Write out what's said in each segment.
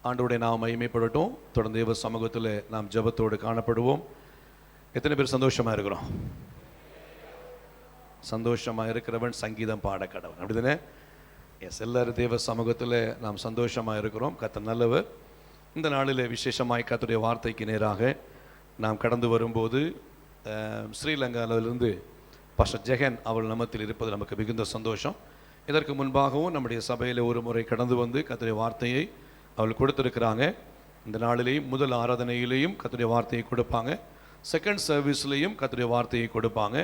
ஆண்டவருடைய நாம் மகிமைப்படட்டும். தொடர்ந்து தேவ சமூகத்தில் நாம் ஜெபத்தோடு காணப்படுவோம். எத்தனை பேர் சந்தோஷமாக இருக்கிறோம்? சந்தோஷமாக இருக்கிறவன் சங்கீதம் பாட கடவன், அப்படிதானே? எஸ், எல்லாரும் தேவ சமூகத்தில் நாம் சந்தோஷமாக இருக்கிறோம். கர்த்தர் நல்லவர். இந்த நாளில் விசேஷமாய் கர்த்தருடைய வார்த்தைக்கு நேராக நாம் கடந்து வரும்போது ஸ்ரீலங்காவிலிருந்து பாஸ்டர் ஜெகன் அவள் நமத்தில் இருப்பது நமக்கு மிகுந்த சந்தோஷம். இதற்கு முன்பாகவும் நம்முடைய சபையில் ஒரு முறை கடந்து வந்து கர்த்தருடைய வார்த்தையை அவள் கொடுத்துருக்கிறாங்க. இந்த நாளிலேயும் முதல் ஆராதனையிலேயும் கர்த்தருடைய வார்த்தையை கொடுப்பாங்க, செகண்ட் சர்வீஸ்லேயும் கர்த்தருடைய வார்த்தையை கொடுப்பாங்க.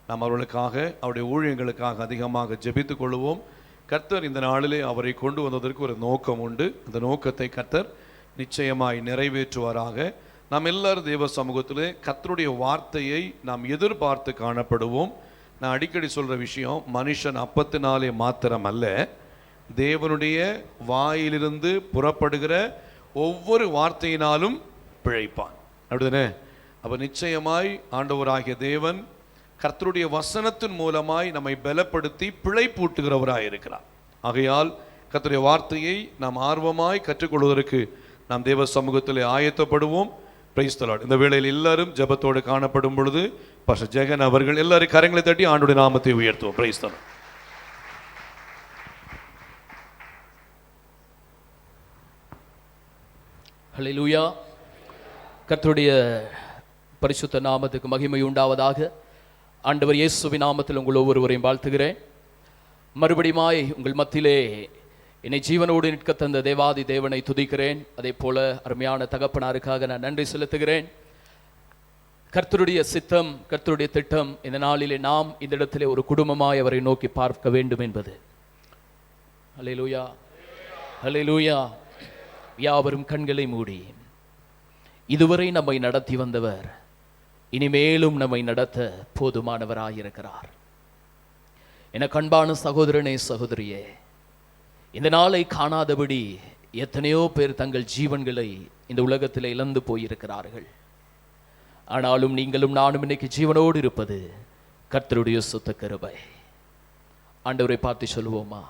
நாம் அவர்களுக்காக அவருடைய ஊழியங்களுக்காக அதிகமாக ஜெபித்து கொள்வோம். கர்த்தர் இந்த நாளிலே அவரை கொண்டு வந்ததற்கு ஒரு நோக்கம் உண்டு. அந்த நோக்கத்தை கர்த்தர் நிச்சயமாய் நிறைவேற்றுவாராக. நாம் எல்லாரும் தேவ சமூகத்திலே கர்த்தருடைய வார்த்தையை நாம் எதிர்பார்த்து காணப்படுவோம். நான் அடிக்கடி சொல்கிற விஷயம், மனுஷன் அப்பத்தினாலே மாத்திரம் அல்ல, தேவனுடைய வாயிலிருந்து புறப்படுகிற ஒவ்வொரு வார்த்தையினாலும் பிழைப்பான், அப்படிதானே? அப்போ நிச்சயமாய் ஆண்டவராகிய தேவன் கர்த்தருடைய வசனத்தின் மூலமாய் நம்மை பலப்படுத்தி பிழைப்பூட்டுகிறவராய் இருக்கிறார். ஆகையால் கர்த்தருடைய வார்த்தையை நாம் ஆர்வமாய் கற்றுக்கொள்வதற்கு நாம் தேவ சமூகத்தில் ஆயத்தப்படுவோம். Price the Lord. இந்த வேளையில் எல்லாரும் ஜெபத்தோடு காணப்படும் பொழுது பாஸ்டர் ஜெகன் அவர்கள் எல்லாரும் கரங்களை தட்டி ஆண்டவருடைய நாமத்தை உயர்த்துவோம். Praise the lord. ஹல்லேலூயா. கர்த்தருடைய பரிசுத்த நாமத்துக்கு மகிமை உண்டாவதாக. ஆண்டவர் இயேசுவின் நாமத்தில் உங்கள் ஒவ்வொருவரையும் வாழ்த்துகிறேன். மறுபடியுமாய் உங்கள் மத்தியிலே என்னை ஜீவனோடு நிற்க தந்த தேவாதி தேவனை துதிக்கிறேன். அதே போல அருமையான தகப்பனாருக்காக நான் நன்றி செலுத்துகிறேன். கர்த்தருடைய சித்தம், கர்த்தருடைய திட்டம் இந்த நாளிலே நாம் இந்த இடத்திலே ஒரு குடும்பமாய் அவரை நோக்கி பார்க்க வேண்டும் என்பது. ஹல்லேலூயா, ஹல்லேலூயா. யாவரும் கண்களை மூடி, இதுவரை நம்மை நடத்தி வந்தவர் இனிமேலும் நம்மை நடத்த போதுமானவராயிருக்கிறார். என கண்பான சகோதரனே, சகோதரியே, இந்த நாளை காணாதபடி எத்தனையோ பேர் தங்கள் ஜீவன்களை இந்த உலகத்தில் இழந்து போயிருக்கிறார்கள். ஆனாலும் நீங்களும் நானும் இன்னைக்கு ஜீவனோடு இருப்பது கர்த்தருடைய சுத்த கிருபை. ஆண்டவரை பார்த்து சொல்லுவோமா,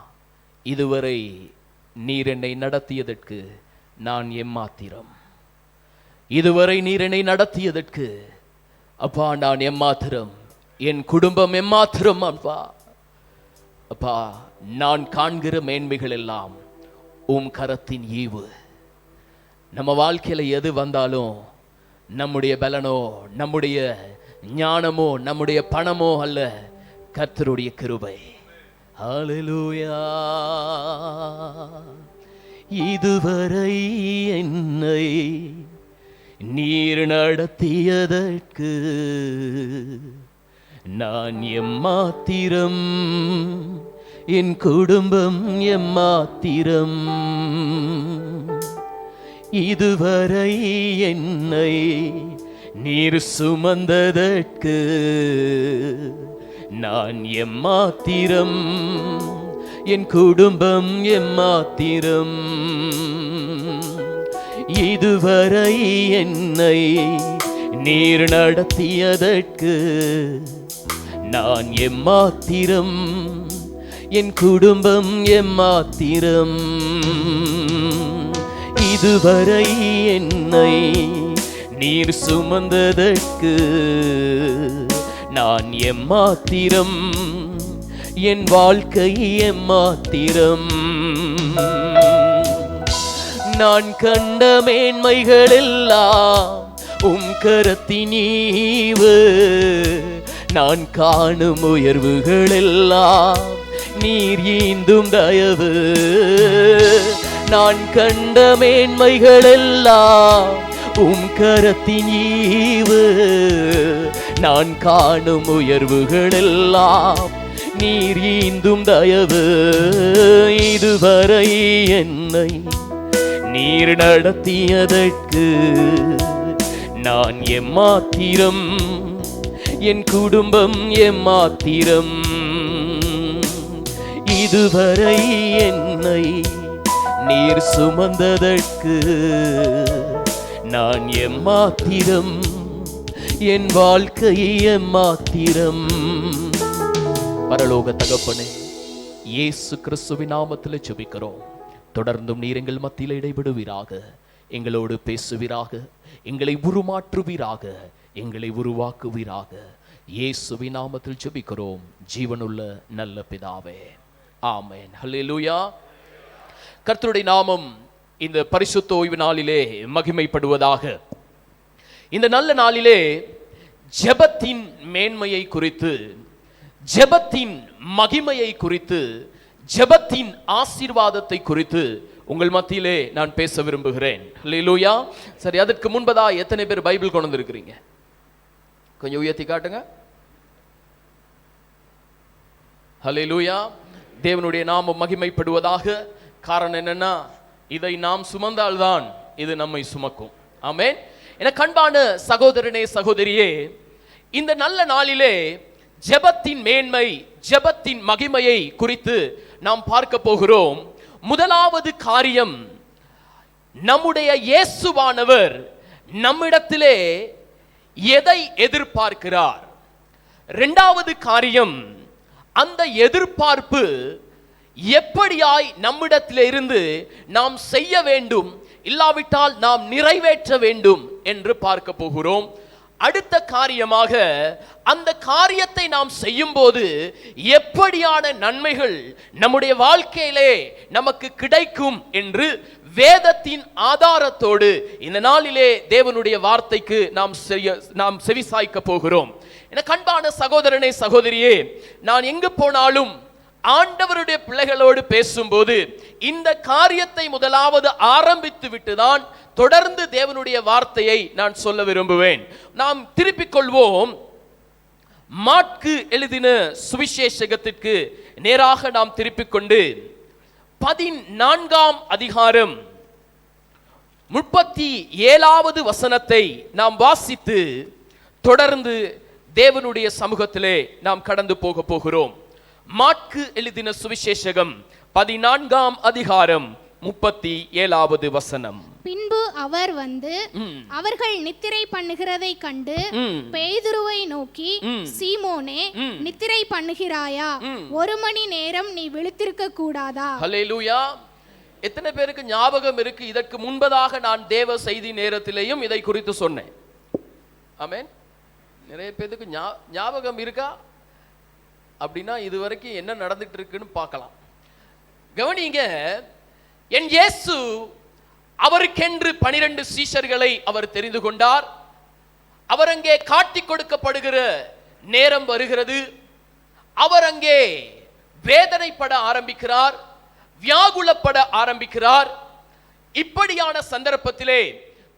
இதுவரை நீர் என்னை நடத்தியதற்கு நான் எம்மாத்திரம். இதுவரை நீர் என்னை நடத்தியதற்கு அப்பா நான் எம்மாத்திரம், என் குடும்பம் எம்மாத்திரம். அப்பா அப்பா, நான் காண்கிற மேன்மைகள் எல்லாம் உம் கரத்தின் ஈவு. நம்ம வாழ்க்கையில எது வந்தாலும் நம்முடைய பலனோ, நம்முடைய ஞானமோ, நம்முடைய பணமோ அல்ல, கர்த்தருடைய கிருபை. ஹல்லேலூயா. இதுவரை என்னை நீர் நடத்தியதற்கு நான் எம்மாத்திரம், என் குடும்பம் எம்மாத்திரம். இதுவரை என்னை நீர் சுமந்ததற்கு நான் எம்மாத்திரம், என் குடும்பம் எம்மாத்திரம். இதுவரை என்னை நீர் நடத்தியதற்கு நான் எம்மாத்திரம், என் குடும்பம் எம்மாத்திரம். இதுவரை என்னை நீர் சுமந்ததற்கு நான் எம்மாத்திரம், என் வாழ்க்கை எம்மாத்திரம். நான் கண்ட மேன்மைகள் எல்லாம் உம் கரத்தின் ஈவு. நான் காணும் உயர்வுகள் எல்லாம் நீர் ஈந்தும் தயவு. நான் கண்ட மேன்மைகள் எல்லாம் உம் கரத்தின் ஈவு. நான் காணும் உயர்வுகள் எல்லாம் நீர் ஈந்தும் தயவு. இதுவரை என்னை நீர் நடத்தியதற்கு நான் எம்மாத்திரம், என் குடும்பம் எம்மாத்திரம். இதுவரை என்னை நீர் சுமந்ததற்கு நான் எம்மாத்திரம், என் வாழ்க்கை எம்மாத்திரம். பரலோக தகப்பனே, இயேசு கிறிஸ்துவின் நாமத்தில் ஜெபிக்கிறோம். தொடர்ந்தும் நீர் எங்கள் மத்தியில் இடைபடுவீராக, எங்களோடு பேசுவீராக, எங்களை உருமாற்றுவீராக, எங்களை உருவாக்குவீராக. இயேசுவின் நாமத்தில் ஜெபிக்கிறோம் ஜீவனுள்ள நல்ல பிதாவே, ஆமென். ஹல்லேலூயா. கர்த்தருடைய நாமம் இந்த பரிசுத்த ஓய்வு நாளிலே மகிமைப்படுவதாக. இந்த நல்ல நாளிலே ஜெபத்தின் மேன்மையை குறித்து, ஜெபத்தின் மகிமையை குறித்து, ஜெபத்தின் ஆசீர்வாதத்தை குறித்து உங்கள் மத்தியிலே நான் பேச விரும்புகிறேன். ஹல்லேலூயா. சரி, அதற்கு முன்பதா எத்தனை பேர் பைபிள் கொண்டு வந்திருக்கிறீங்க? கொஞ்சம் உயர்த்தி காட்டுங்க. ஹல்லேலூயா. தேவனுடைய நாமம் மகிமைப்படுவதாக. காரணம் என்னன்னா, இதை நாம் சுமந்தால்தான் இது நம்மை சுமக்கும். ஆமென். எனக்கு அன்பான சகோதரனே சகோதரியே, இந்த நல்ல நாளிலே ஜெபத்தின் மேன்மை, ஜெபத்தின் மகிமையை குறித்து நாம் பார்க்க போகிறோம். முதலாவது காரியம், நம்முடைய இயேசுவானவர் நம்மிடத்திலே எதை எதிர்பார்க்கிறார்? இரண்டாவது காரியம், அந்த எதிர்பார்ப்பு எப்படியாய் நம்மிடத்திலே இருந்து நாம் செய்ய வேண்டும், இல்லாவிட்டால் நாம் நிறைவேற்ற வேண்டும் என்று பார்க்க போகிறோம். அடுத்த காரியமாக, அந்த காரியத்தை நாம் செய்யும் போது எப்படியான நன்மைகள் நம்முடைய வாழ்க்கையிலே நமக்கு கிடைக்கும் என்று வேதத்தின் ஆதாரத்தோடு இந்த நாளிலே தேவனுடைய வார்த்தைக்கு நாம் செவிசாய்க்க போகிறோம். எனக்கு அன்பான சகோதரனே சகோதரியே, நான் எங்கு போனாலும் ஆண்டவருடைய பிள்ளைகளோடு பேசும்போது இந்த காரியத்தை முதலாவது ஆரம்பித்து விட்டுதான் தொடர்ந்து தேவனுடைய வார்த்தையை நான் சொல்ல விரும்புவேன். நாம் திருப்பிக் கொள்வோம். மாற்கு எழுதின சுவிசேஷகத்திற்கு நேராக நாம் திருப்பிக் கொண்டு 14ஆம் அதிகாரம் 37வது வசனத்தை நாம் வாசித்து தொடர்ந்து தேவனுடைய சமூகத்திலே நாம் கடந்து போக போகிறோம். மாற்கு எழுதின சுவிசேஷகம் 14ஆம் அதிகாரம் 37வது வசனம். பின்பு அவர் வந்து அவர்கள் நித்திரை பண்ணுகிறதை கண்டு பேதுருவை நோக்கி, சீமோனே, நித்திரை பண்ணுகிறாயா? 1 மணி நேரம் நீ விழித்திருக்க கூடாதா? ஹல்லேலூயா. எத்தனை பேருக்கு ஞாபகம் இருக்கு, இதற்கு முன்பதாக நான் தேவ செய்தி நேரத்திலேயும் இதை குறித்து சொன்னேன்? ஆமென். நிறைய பேருக்கு ஞாபகம் இருக்கா? அப்படின்னா இதுவரைக்கும் என்ன நடந்துட்டு இருக்குன்னு பார்க்கலாம். கவனிங்க, என் இயேசு அவருக்கென்று 12 சீஷர்களை அவர் தெரிந்து கொண்டார். அவர் அங்கே காட்டிக் கொடுக்கப்படுகிற நேரம் வருகிறது. அவர் அங்கே வேதனைப்பட ஆரம்பிக்கிறார், வியாகுலப்பட ஆரம்பிக்கிறார். இப்படியான சந்தர்ப்பத்திலே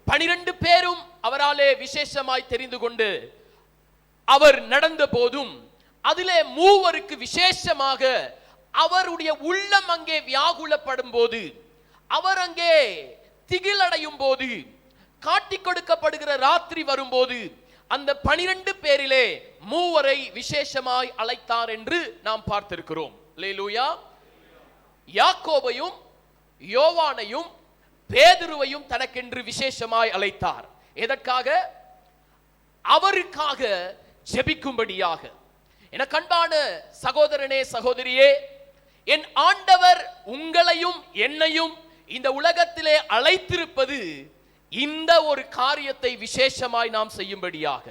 12 பேரும் அவராலே விசேஷமாய் தெரிந்து கொண்டு அவர் நடந்த போதும் அதிலே 3 விசேஷமாக அவருடைய உள்ளம் அங்கே வியாகுலப்படும் போது, அவர் அங்கே திகிலடையும் போது, காட்டிக் கொடுக்கப்படுகிற ராத்திரி வரும்போது அந்த 12 பேரிலே 3 விசேஷமாய் அழைத்தார் என்று நாம் பார்த்திருக்கிறோம். அல்லேலூயா. யாக்கோபையும் யோவானையும் பேதுருவையும் தனக்கென்று விசேஷமாய் அழைத்தார். எதற்காக? அவருக்காக ஜெபிக்கும்படியாக. எனக்கு அன்பான சகோதரனே சகோதரியே, என் ஆண்டவர் உங்களையும் என்னையும் இந்த உலகத்திலே அழைத்திருப்பது இந்த ஒரு காரியத்தை விசேஷமாய் நாம் செய்யும்படியாக.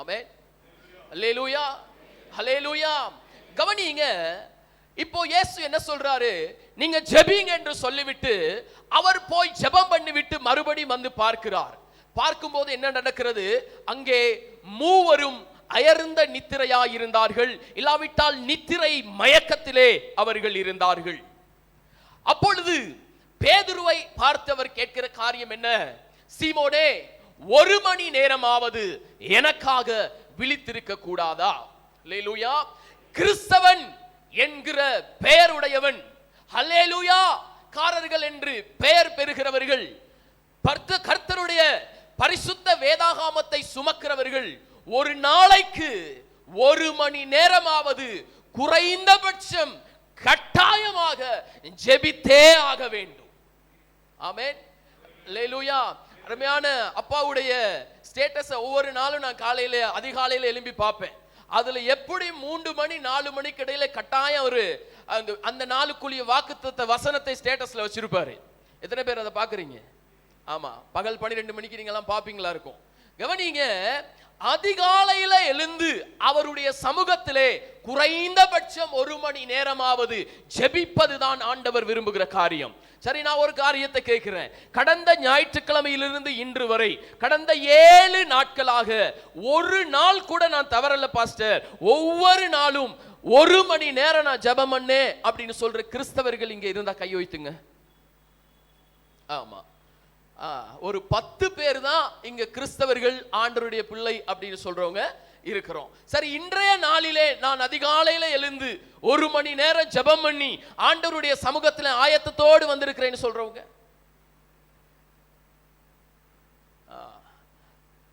ஆமென். அல்லேலூயா. ஹல்லேலூயா. கவனிங்க, இப்போ இயேசு என்ன சொல்றாரு? நீங்க ஜெபிங்க என்று சொல்லிவிட்டு அவர் போய் ஜெபம் பண்ணிவிட்டு மறுபடியும் வந்து பார்க்கிறார். பார்க்கும்போது என்ன நடக்கிறது? அங்கே 3 அயர்ந்த நித்திரையாய் இருந்தார்கள், இல்லாவிட்டால் நித்திரை மயக்கத்திலே அவர்கள் இருந்தார்கள். அப்பொழுது பேதுருவை பார்த்தவர் கேட்கிற காரியம் என்ன? சீமோனே, 1 மணி நேரமாவது எனக்காக விழித்திருக்க கூடாதா? அல்லேலூயா. கிறிஸ்தவன் என்கிற பெயருடையவன், அல்லேலூயா காரர்கள் என்று பெயர் பெறுகிறவர்கள், கர்த்தருடைய பரிசுத்த வேதாகமத்தை சுமக்கிறவர்கள் ஒரு நாளைக்கு 1 மணி நேரமாவது குறைந்தபட்சம் கட்டாயமாக ஜெபித்தே ஆக வேண்டும். ஆமென். அல்லேலூயா. அருமையான அப்பாவுடைய ஸ்டேட்டஸை ஒவ்வொரு நாளும் நான் அதிகாலையில எழும்பி பார்ப்பேன். அதுல எப்படி 3 மணி 4 மணிக்கு இடையில கட்டாயம் ஒரு அந்த நாளுக்குரிய வாக்குத்தத்த வசனத்தை ஸ்டேட்டஸ்ல வச்சிருப்பாரு. எத்தனை பேர் அதை பாக்குறீங்க? ஆமா, பகல் 12 மணிக்கு நீங்க எல்லாம் பாப்பீங்களா இருக்கும். கவனிங்க, அதிகாலையில எழுந்து அவருடைய சமூகத்திலே குறைந்தபட்சம் 1 மணி நேரமாவது ஜெபிப்பதுதான் ஆண்டவர் விரும்புகிற காரியம். சரி, நான் ஒரு காரியத்தை கேட்கிறேன். கடந்த ஞாயிற்றுக்கிழமையிலிருந்து இன்று வரை கடந்த 7 நாட்களாக ஒரு நாள் கூட நான் தவறல பாஸ்டர், ஒவ்வொரு நாளும் 1 மணி நேரம் நான் ஜெபம் பண்ணேன் அப்படின்னு சொல்ற கிறிஸ்தவர்கள் இங்க இருந்தா கை வைத்துங்க. ஆமா, ஒரு 10 பேர் தான் இங்க கிறிஸ்தவர்கள் ஆண்டவருடைய பிள்ளை அப்படின்னு சொல்றவங்க இருக்கிறோம். சரி, இன்றைய நாளிலே நான் அதிகாலையில எழுந்து 1 மணி நேரம் ஜெபம் பண்ணி ஆண்டவருடைய சமூகத்துல ஆயத்தத்தோடு வந்திருக்கிறேன்னு சொல்றவங்க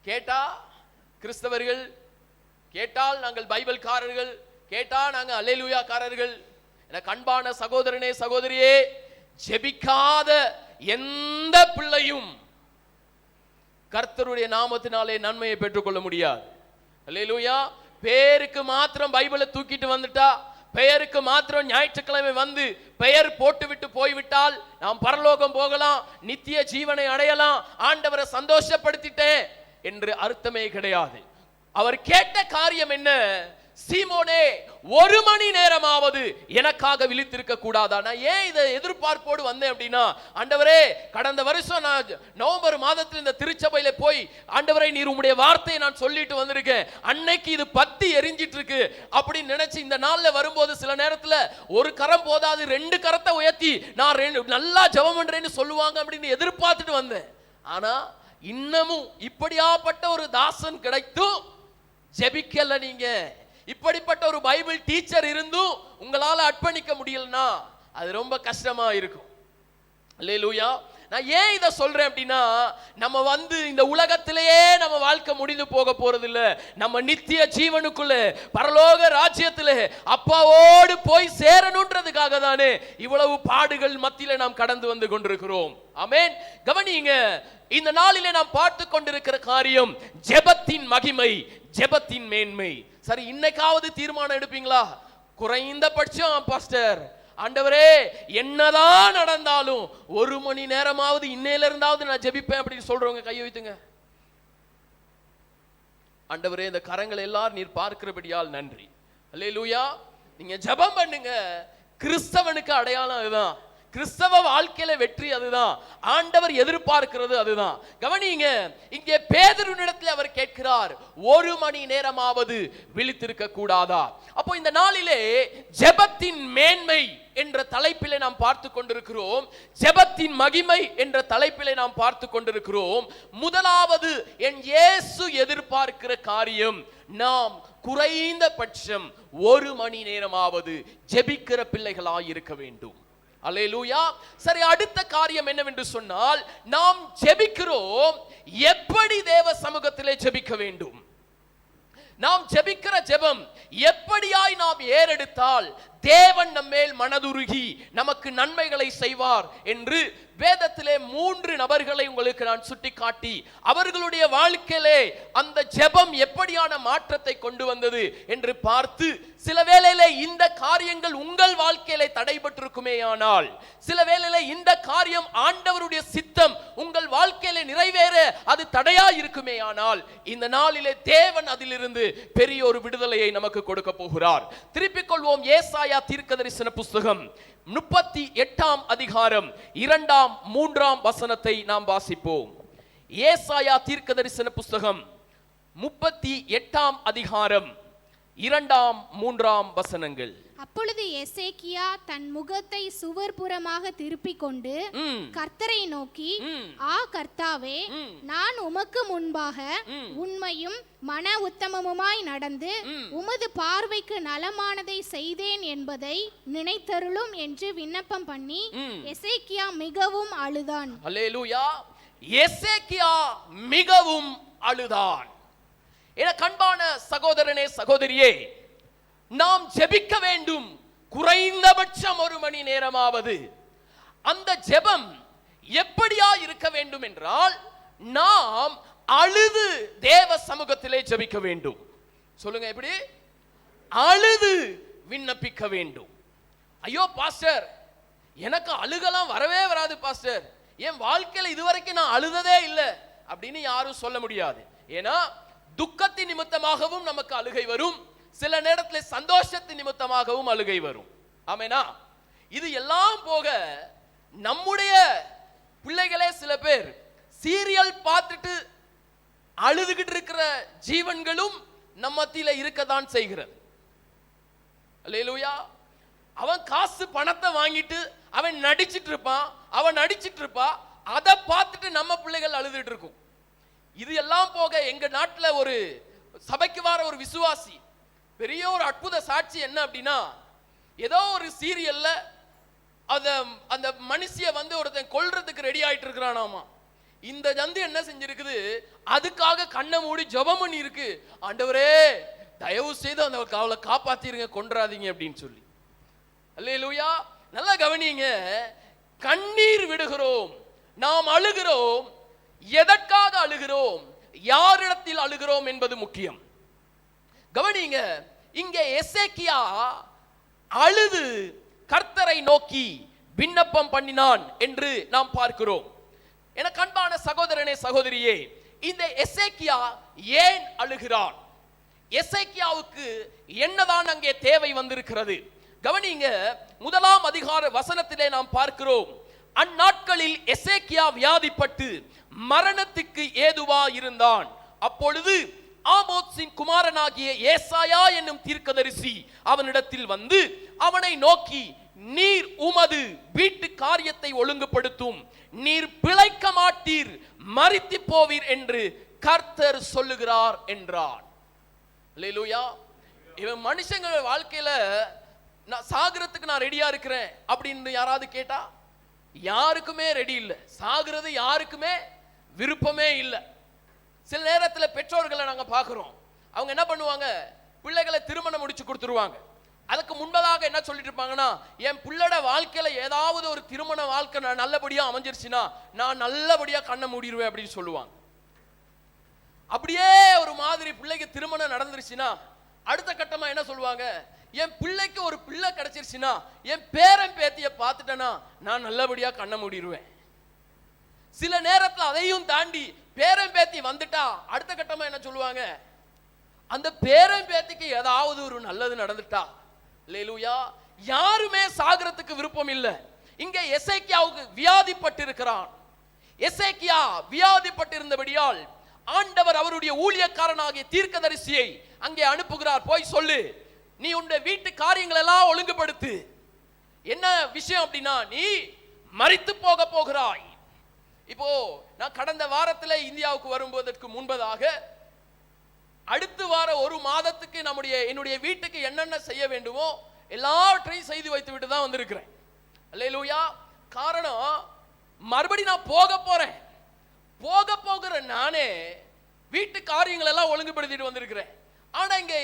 கேட்டா கிறிஸ்தவர்கள், கேட்டால் நாங்கள் பைபிள்காரர்கள், கேட்டா நாங்கள் அல்லேலூயாக்காரர்கள். எனக்கு அன்பான சகோதரனே சகோதரியே, ஜெபிக்காத எந்த பிள்ளையும் கர்த்தருடைய நாமத்தினாலே நன்மையை பெற்றுக்கொள்ள முடியாது. அல்லேலூயா. பேருக்கு மாத்திரம் பைபிளை தூக்கிட்டு வந்துட்டா, பெயருக்கு மாத்திரம் ஞாயிற்றுக்கிழமை வந்து பெயர் போட்டுவிட்டு போய்விட்டால் நாம் பரலோகம் போகலாம், நித்திய ஜீவனை அடையலாம், ஆண்டவரை சந்தோஷப்படுத்திட்டேன் என்று அர்த்தமே கிடையாது. அவர் கேட்ட காரியம் என்ன? சீமோனே, 1 மணி நேரமாவது எனக்காக விழித்திருக்க கூடாதா? நான் ஏன் இதை எதிர்பார்ப்போடு வந்தேன் அப்படின்னா, ஆண்டவரே, கடந்த வருஷம் நான் நவம்பர் மாதத்தில் இந்த திருச்சபையில போய் ஆண்டவரே நீர் உம்முடைய வார்த்தையை நான் சொல்லிட்டு வந்திருக்கேன், அன்னைக்கு இது பத்தி எரிஞ்சிட்டு இருக்கு அப்படின்னு நினைச்சு இந்த நாள்ல வரும்போது சில நேரத்துல ஒரு கரம் போதாது 2 கரத்தை உயர்த்தி நான் நல்லா ஜெபம் பண்றேன்னு சொல்லுவாங்க அப்படின்னு எதிர்பார்த்துட்டு வந்தேன். ஆனா இன்னமும் இப்படியாப்பட்ட ஒரு தாசன் கிடைத்தும் ஜெபிக்கல. நீங்க இப்படிப்பட்ட ஒரு பைபிள் டீச்சர் இருந்தும் உங்களால அர்ப்பணிக்க முடியலனா அது ரொம்ப கஷ்டமா இருக்கும். அல்லேலூயா. நான் ஏன் இதை சொல்றேன் அப்படின்னா, நம்ம வந்து இந்த உலகத்திலேயே நம்ம வாழ்க்கை முடிந்து போக போறது இல்ல. நம்ம நித்திய ஜீவனுக்குள்ள பரலோக ராஜ்யத்திலே அப்பாவோடு போய் சேரணுன்றதுக்காக தானே இவ்வளவு பாடுகள் மத்தியில நாம் கடந்து வந்து கொண்டிருக்கிறோம். ஆமென். கவனிங்க, இந்த நாளிலே நாம் பார்த்து கொண்டிருக்கிற காரியம் ஜெபத்தின் மகிமை, ஜெபத்தின் மேன்மை. சரி, இன்னைக்காவது தீர்மானம் எடுப்பீங்களா? குறைந்தபட்சம் பாஸ்டர், ஆண்டவரே என்னதான் நடந்தாலும் 1 மணி நேரமாவது இன்னையில இருந்தாவது நான் ஜெபிப்பேன் அப்படின்னு சொல்றவங்க கையை வைத்துங்க. ஆண்டவரே, இந்த கரங்களை எல்லாரும் நீர் பார்க்கிறபடியால் நன்றி. அல்லேலூயா. நீங்க ஜெபம் பண்ணுங்க. கிறிஸ்தவனுக்கு அடையாளம் அதுதான். கிறிஸ்தவ வாழ்க்கையில வெற்றி அதுதான். ஆண்டவர் எதிர்பார்க்கிறது அதுதான். கவனிங்க, இங்கே பேதுருவினிடத்தில் அவர் கேட்கிறார், 1 மணி நேரமாவது விழித்திருக்க கூடாதா? அப்போ இந்த நாளிலே ஜெபத்தின் மேன்மை என்ற தலைப்பிலே நாம் பார்த்து கொண்டிருக்கிறோம். ஜெபத்தின் மகிமை என்ற தலைப்பிலே நாம் பார்த்து கொண்டிருக்கிறோம். முதலாவது என் இயேசு எதிர்பார்க்கிற காரியம், நாம் குறைந்தபட்சம் 1 மணி நேரமாவது ஜெபிக்கிற பிள்ளைகளாய் இருக்க வேண்டும். அல்லேலூயா. சரி, அடுத்த காரியம் என்னவென்று சொன்னால், நாம் ஜெபிக்கிறோம், எப்படி தேவ சமூகத்திலே ஜெபிக்க வேண்டும்? நாம் ஜெபிக்கிற ஜெபம் எப்படியாய் நாம் ஏறெடுத்தால் தேவன் நம்மேல் மனதுருகி நமக்கு நன்மைகளை செய்வார் என்று வேதத்திலே 3 நபர்களை உங்களுக்கு நான் சுட்டிக்காட்டி அவர்களுடைய வாழ்க்கையிலே அந்த ஜெபம் எப்படியான மாற்றத்தை கொண்டு வந்தது என்று பார்த்து, சில வேளையிலே இந்த காரியங்கள் உங்கள் வாழ்க்கையிலே தடைபட்டிருக்குமேயானால், சில வேளையிலே இந்த காரியம் ஆண்டவருடைய சித்தம் உங்கள் வாழ்க்கையிலே நிறைவேற அது தடையா இருக்குமேயானால், இந்த நாளிலே தேவன் அதிலிருந்து பெரிய ஒரு விடுதலையை நமக்கு கொடுக்க போகிறார். திருப்பிக் கொள்வோம். ஏசாயா தீர்க்கதரிசன புஸ்தகம் 38ஆம் அதிகாரம் 2ஆம் 3ஆம் வசனத்தை நாம் வாசிப்போம். ஏசாயா தீர்க்கதரிசன புஸ்தகம் 38ஆம் அதிகாரம் 2ஆம் 3ஆம் வசனங்கள். அப்பொழுது எசேக்கியா தன் முகத்தை சுவர்புறமாக திருப்பிக் கொண்டு கர்த்தரை நோக்கி, ஆ கர்த்தாவே, நான் உமக்கு முன்பாக உண்மையும் மன உத்தமமுமாய் நடந்து உமது பார்வைக்கு நலமானதை செய்தேன் என்பதை நினைத்தருளும் என்று விண்ணப்பம் பண்ணி எசேக்கியா மிகவும் அழுதான். அல்லேலூயா. எசேக்கியா மிகவும் அழுதான். எனக்கு அன்பான சகோதரனே சகோதரியே, நாம் ஜெபிக்க வேண்டும் குறைந்தபட்சம் 1 மணி நேரமாவது. அந்த ஜெபம் எப்படியா இருக்க வேண்டும் என்றால், நாம் அழுது தேவ சமூகத்திலே ஜெபிக்க வேண்டும். சொல்லுங்க, எப்படி? அழுது விண்ணப்பிக்க வேண்டும். ஐயோ பாஸ்டர், எனக்கு அழுகலாம் வரவே வராது பாஸ்டர், என் வாழ்க்கையில இதுவரைக்கும் நான் அழுததே இல்லை அப்படின்னு யாரும் சொல்ல முடியாது. ஏன்னா துக்கத்தின் நிமித்தமாகவும் நமக்கு அழுகை வரும், சில நேரத்தில் சந்தோஷத்தின் நிமித்தமாகவும் அழுகை வரும். ஆமேனா? இது எல்லாம் போக நம்முடைய பிள்ளைகளே சில பேர் சீரியல் பார்த்துட்டு அழுதுகிட்டு இருக்கிற ஜீவன்களும் நம்ம மத்தியில இருக்கத்தான் செய்கிறது. அல்லேலூயா. அவன் காசு பணத்தை வாங்கிட்டு அவன் நடிச்சிட்டு இருப்பான், அவன் நடிச்சிட்டு இருப்பா, அதை பார்த்துட்டு நம்ம பிள்ளைகள் அழுதுட்டு இருக்கும். இது எல்லாம் போக எங்க நாட்டுல ஒரு சபைக்கு வர ஒரு விசுவாசி பெரிய ஒரு அற்புத சாட்சி என்ன அப்படின்னா, ஏதோ ஒரு சீரியல்ல அந்த மனுஷிய வந்து ஒருத்தன் கொல்றதுக்கு ரெடி ஆயிட்டு இருக்கிறானாமா. இந்த ஜந்து என்ன செஞ்சிருக்குது, அதுக்காக கண்ணை மூடி ஜெபம் பண்ணி இருக்கு, ஆண்டவரே தயவு செய்து அந்த அவளை காப்பாத்திருங்க, கொன்றாதீங்க அப்படின்னு சொல்லி. அல்லேலூயா. நல்லா கவனிங்க, கண்ணீர் விடுகிறோம், நாம் அழுகிறோம், எதற்காக அழுகிறோம், யாரிடத்தில் அழுகிறோம் என்பது முக்கியம். கவனிங்க, இங்கே எசேக்கியா அழுது கர்த்தரை நோக்கி விண்ணப்பம் பண்ணினான் என்று நாம் பார்க்கிறோம். எனக்கு அன்பான சகோதரனே சகோதரியே, இந்த எசேக்கியா ஏன் அழுகிறான்? எசேக்கியாவுக்கு என்னதான் அங்கே தேவை வந்திருக்கிறது? கவனிங்க, 1ஆம் அதிகார வசனத்திலே நாம் பார்க்கிறோம், அந்நாட்களில் எசேக்கியா வியாதிப்பட்டு மரணத்துக்கு ஏதுவா இருந்தான். அப்பொழுது ஆமோத்சின் குமாரனாகிய ஏசாயா என்னும் தீர்க்கதரிசி அவனிடத்தில் வந்து அவனை நோக்கி, நீர் உமது வீட்டு காரியத்தை ஒழுங்குபடுத்தும், நீர் பிழைக்க மாட்டீர், மரித்து போவீர் என்று கர்த்தர் சொல்லுகிறார் என்றான். அல்லேலூயா. இவன் மனுஷங்க வாழ்க்கையில நான் சாகிறதுக்கு நான் ரெடியா இருக்கிறேன் அப்படின்னு யாராவது கேட்டா யாருக்குமே ரெடி இல்லை, சாகிறது யாருக்குமே விருப்பமே இல்லை. சில நேரத்தில் பெற்றோர்களை நாங்க பார்க்கிறோம், அவங்க என்ன பண்ணுவாங்க, பிள்ளைகளை திருமணம் முடிச்சு கொடுத்துருவாங்க. அதுக்கு முன்பதாக என்ன சொல்லிட்டு இருப்பாங்கன்னா, என் பிள்ளோட வாழ்க்கையில ஏதாவது ஒரு திருமண வாழ்க்கை நல்லபடியா அமைஞ்சிருச்சுன்னா நான் நல்லபடியா கண்ணை மூடிடுவேன் அப்படின்னு சொல்லுவாங்க. அப்படியே ஒரு மாதிரி பிள்ளைக்கு திருமணம் நடந்துருச்சுன்னா அடுத்த கட்டமா என்ன சொல்லுவாங்க, என் பிள்ளைக்கு ஒரு பிள்ளை கிடைச்சிருச்சுன்னா என் பேரன் பேத்திய பார்த்துட்டேன்னா நான் நல்லபடியா கண்ணை மூடிடுவேன். சில நேரத்தில் அதையும் தாண்டி பேரன் பேத்தி வந்துட்டா அடுத்த கட்டமா என்ன சொல்லுவாங்க, அந்த பேரன் பேத்திக்கு ஏதாவது ஒரு நல்லது நடந்துட்டா. அல்லேலூயா. யாருமே சாகிறதுக்கு விருப்பம் இல்லை. இங்கே எசேக்கியாவுக்கு வியாதிப்பட்டிருக்கிறான். எசேக்கியா வியாதிப்பட்டிருந்தபடியால் ஆண்டவர் அவருடைய ஊழியக்காரனாகிய தீர்க்கதரிசியை அங்கே அனுப்புகிறார். போய் சொல்லு, நீ உன்னுடைய வீட்டு காரியங்கள் எல்லாம் ஒழுங்குபடுத்து. என்ன விஷயம் அப்படின்னா, நீ மரித்து போக போகிறாய். இப்போ நான் கடந்த வாரத்தில் இந்தியாவுக்கு வரும்போதற்கு முன்பதாக அடுத்த வார ஒரு மாதத்துக்கு என்னுடைய வீட்டுக்கு என்னென்ன செய்ய வேண்டுமோ எல்லாவற்றையும் செய்து வைத்து விட்டு தான் வந்திருக்கிறேன். அல்லேலூயா. காரணம், மறுபடி நான் போகிற நானே வீட்டு காரியங்கள் எல்லாம் ஒழுங்குபடுத்திட்டு வந்திருக்கிறேன். ஆனா இங்க